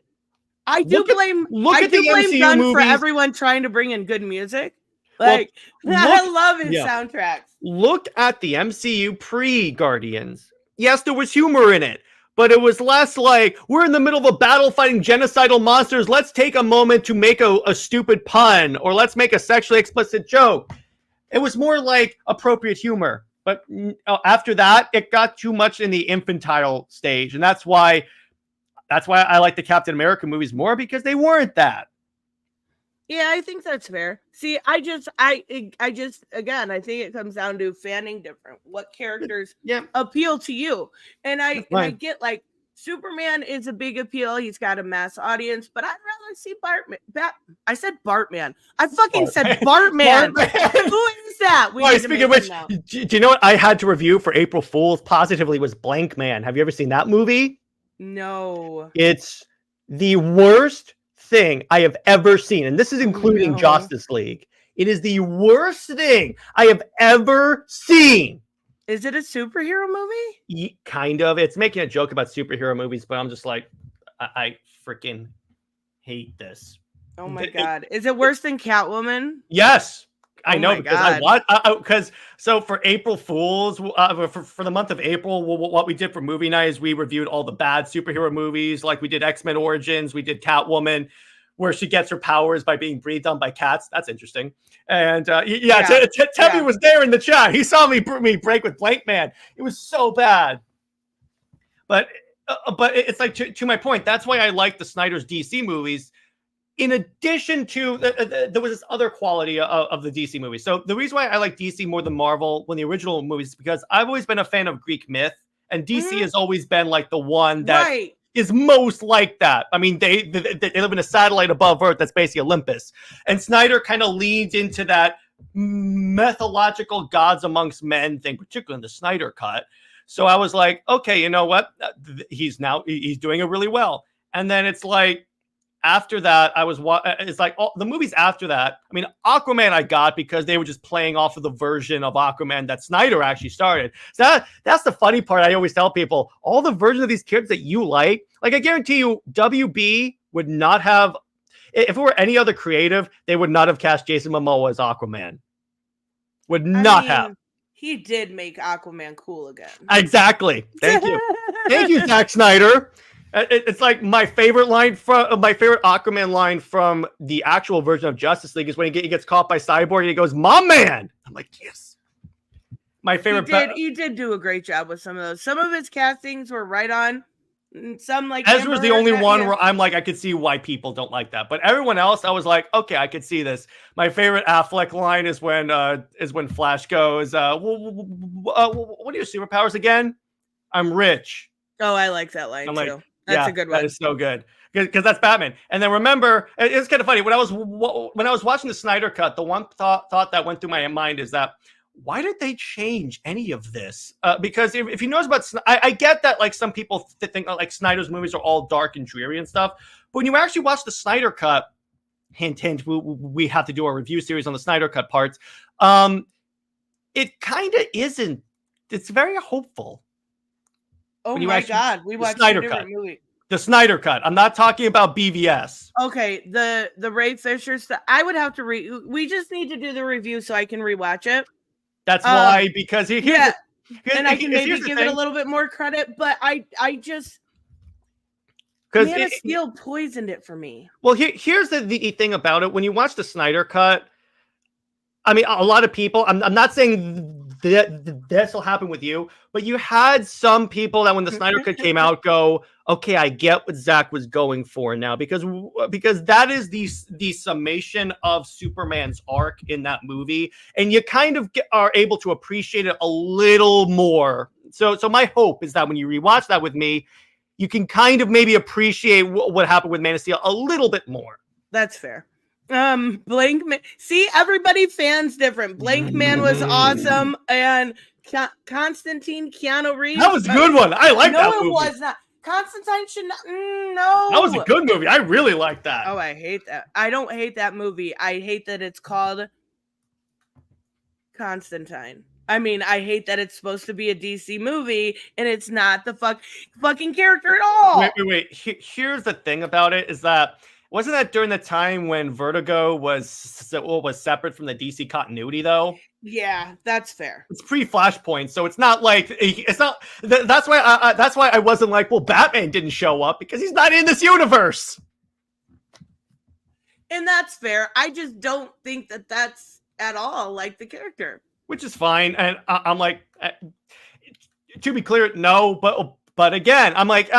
I do blame Gunn movies. For everyone trying to bring in good music. Like, I love his soundtracks. Look at the MCU pre-Guardians. Yes, there was humor in it, but it was less like, we're in the middle of a battle fighting genocidal monsters. Let's take a moment to make a stupid pun, or let's make a sexually explicit joke. It was more like appropriate humor. But after that, it got too much in the infantile stage. And that's why I like the Captain America movies more, because they weren't that. Yeah, I think that's fair. See, I just again, I think it comes down to fanning different. What characters appeal to you? And I get, like, Superman is a big appeal. He's got a mass audience, but I'd rather see Bartman. I said Bartman. I fucking said Bartman. Who is that? Speaking of which, do you know what I had to review for April Fool's positively was Blank Man. Have you ever seen that movie? No. It's the worst thing I have ever seen, and this is including Justice League. It is the worst thing I have ever seen. Is it a superhero movie? Kind of. It's making a joke about superhero movies, but I'm just like, I freaking hate this. Oh my god! Is it worse than Catwoman? Yes, I know, because so for April Fools, for the month of April, what we did for movie night is we reviewed all the bad superhero movies. Like we did X-Men Origins, we did Catwoman, where she gets her powers by being breathed on by cats. That's interesting. And Tebby was there in the chat. He saw me break with Blank Man. It was so bad. But it's like, to my point, that's why I like the Snyder's DC movies. In addition to, there was this other quality of the DC movies. So the reason why I like DC more than Marvel when the original movies is because I've always been a fan of Greek myth. And DC has always been like the one that is most like that. I mean, they live in a satellite above Earth that's basically Olympus. And Snyder kind of leans into that mythological gods amongst men thing, particularly in the Snyder cut. So I was like, okay, you know what? He's doing it really well. And then it's like, after that, it's like all the movies after that. I mean, Aquaman I got because they were just playing off of the version of Aquaman that Snyder actually started. So that's the funny part. I always tell people, all the versions of these kids that you like I guarantee you, WB would not have, if it were any other creative, they would not have cast Jason Momoa as Aquaman. Would not have. He did make Aquaman cool again. Exactly. Thank you. Thank you, Zack Snyder. It's like my favorite Aquaman line from the actual version of Justice League is when he gets caught by Cyborg and he goes, "My man." I'm like, yes. My favorite. He did do a great job with some of those. Some of his castings were right on. Some like Ezra's the only one where I'm like, I could see why people don't like that, but everyone else, I was like, okay, I could see this. My favorite Affleck line is when Flash goes, "What are your superpowers again? I'm rich." Oh, I like that line too. That's a good one. That is so good because that's Batman. And then remember, it's kind of funny when I was watching the Snyder Cut. The one thought that went through my mind is that, why did they change any of this? Because if you notice about, I get that like some people think like Snyder's movies are all dark and dreary and stuff, but when you actually watch the Snyder Cut, hint, hint, we have to do a review series on the Snyder Cut parts. It kind of isn't. It's very hopeful. Oh my God, we watched a different movie. The Snyder Cut. I'm not talking about BVS. Okay, the Ray Fisher stuff. I would have to we just need to do the review so I can rewatch it. That's why, because and I can maybe give it a little bit more credit, but I just Man of Steel poisoned it for me. Well, here's the thing about it. When you watch the Snyder Cut, I mean, a lot of people, I'm not saying that this will happen with you, but you had some people that when the Snyder Cut came out go, okay, I get what Zack was going for now, because that is the summation of Superman's arc in that movie, and you kind of are able to appreciate it a little more. So my hope is that when you rewatch that with me, you can kind of maybe appreciate what happened with Man of Steel a little bit more. That's fair. Blank Man. See, everybody fans different. Blank Man was awesome, and Constantine, Keanu Reeves. That was a good one. I like that movie. No, it was not. Constantine should not. No, that was a good movie. I really like that. Oh, I hate that. I don't hate that movie. I hate that it's called Constantine. I mean, I hate that it's supposed to be a DC movie and it's not the fucking character at all. Wait. Here's the thing about it is that. Wasn't that during the time when Vertigo was separate from the DC continuity, though? Yeah, that's fair. It's pre-Flashpoint, so it's not like it's not. That's why I wasn't like, well, Batman didn't show up because he's not in this universe. And that's fair. I just don't think that that's at all like the character, which is fine. And I'm like, to be clear, no, but again, I'm like.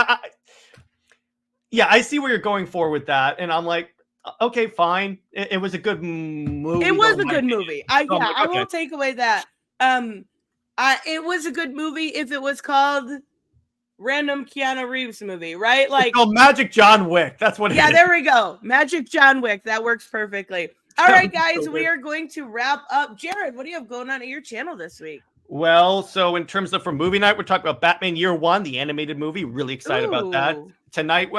Yeah, I see where you're going for with that, and I'm like, okay, fine. It was a good movie. It was a good movie. I will take away that. It was a good movie if it was called Random Keanu Reeves movie, right? Like, it's called Magic John Wick. That's what. Yeah, there we go. Magic John Wick. That works perfectly. All right, guys, we are going to wrap up. Jared, what do you have going on at your channel this week? Well, so in terms of for movie night, we're talking about Batman Year One, the animated movie. Really excited about that. Tonight,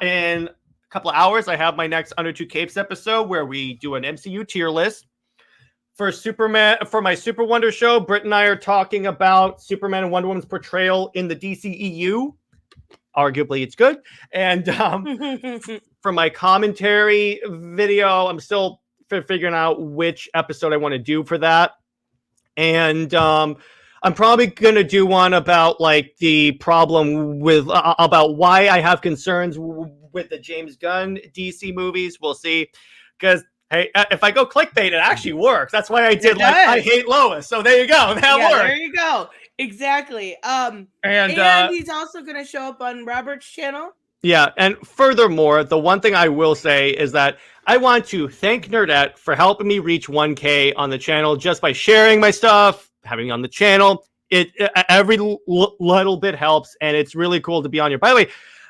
in a couple of hours, I have my next Under Two Capes episode where we do an MCU tier list. For my Super Wonder show, Britt and I are talking about Superman and Wonder Woman's portrayal in the DCEU. Arguably, it's good. And for my commentary video, I'm still figuring out which episode I want to do for that. And I'm probably going to do one about like the problem with about why I have concerns with the James Gunn DC movies. We'll see. Because, hey, if I go clickbait, it actually works. That's why I did I Hate Lois. So there you go. That worked. There you go. Exactly. And he's also going to show up on Robert's channel. Yeah, and furthermore, the one thing I will say is that I want to thank Nerdette for helping me reach 1K on the channel just by sharing my stuff, having me on the channel. Every little bit helps, and it's really cool to be on here. By the way,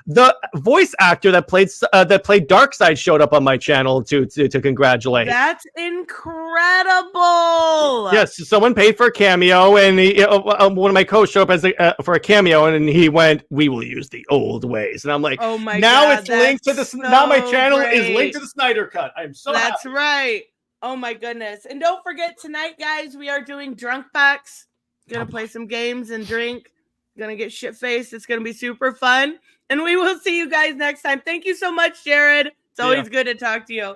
The voice actor that played Darkseid showed up on my channel to congratulate. That's incredible. Yes, someone paid for a cameo, and one of my co-hosts showed up as for a cameo, and he went, "We will use the old ways," and I'm like, "Oh my now God, it's linked to the so now my channel great. is linked to the Snyder Cut. I'm so That's happy. right. Oh my goodness! And don't forget tonight, guys, we are doing Drunk Facts. Gonna play some games and drink. Gonna get shit faced. It's gonna be super fun. And we will see you guys next time. Thank you so much, Jared. It's always good to talk to you.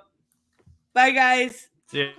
Bye, guys. Yeah.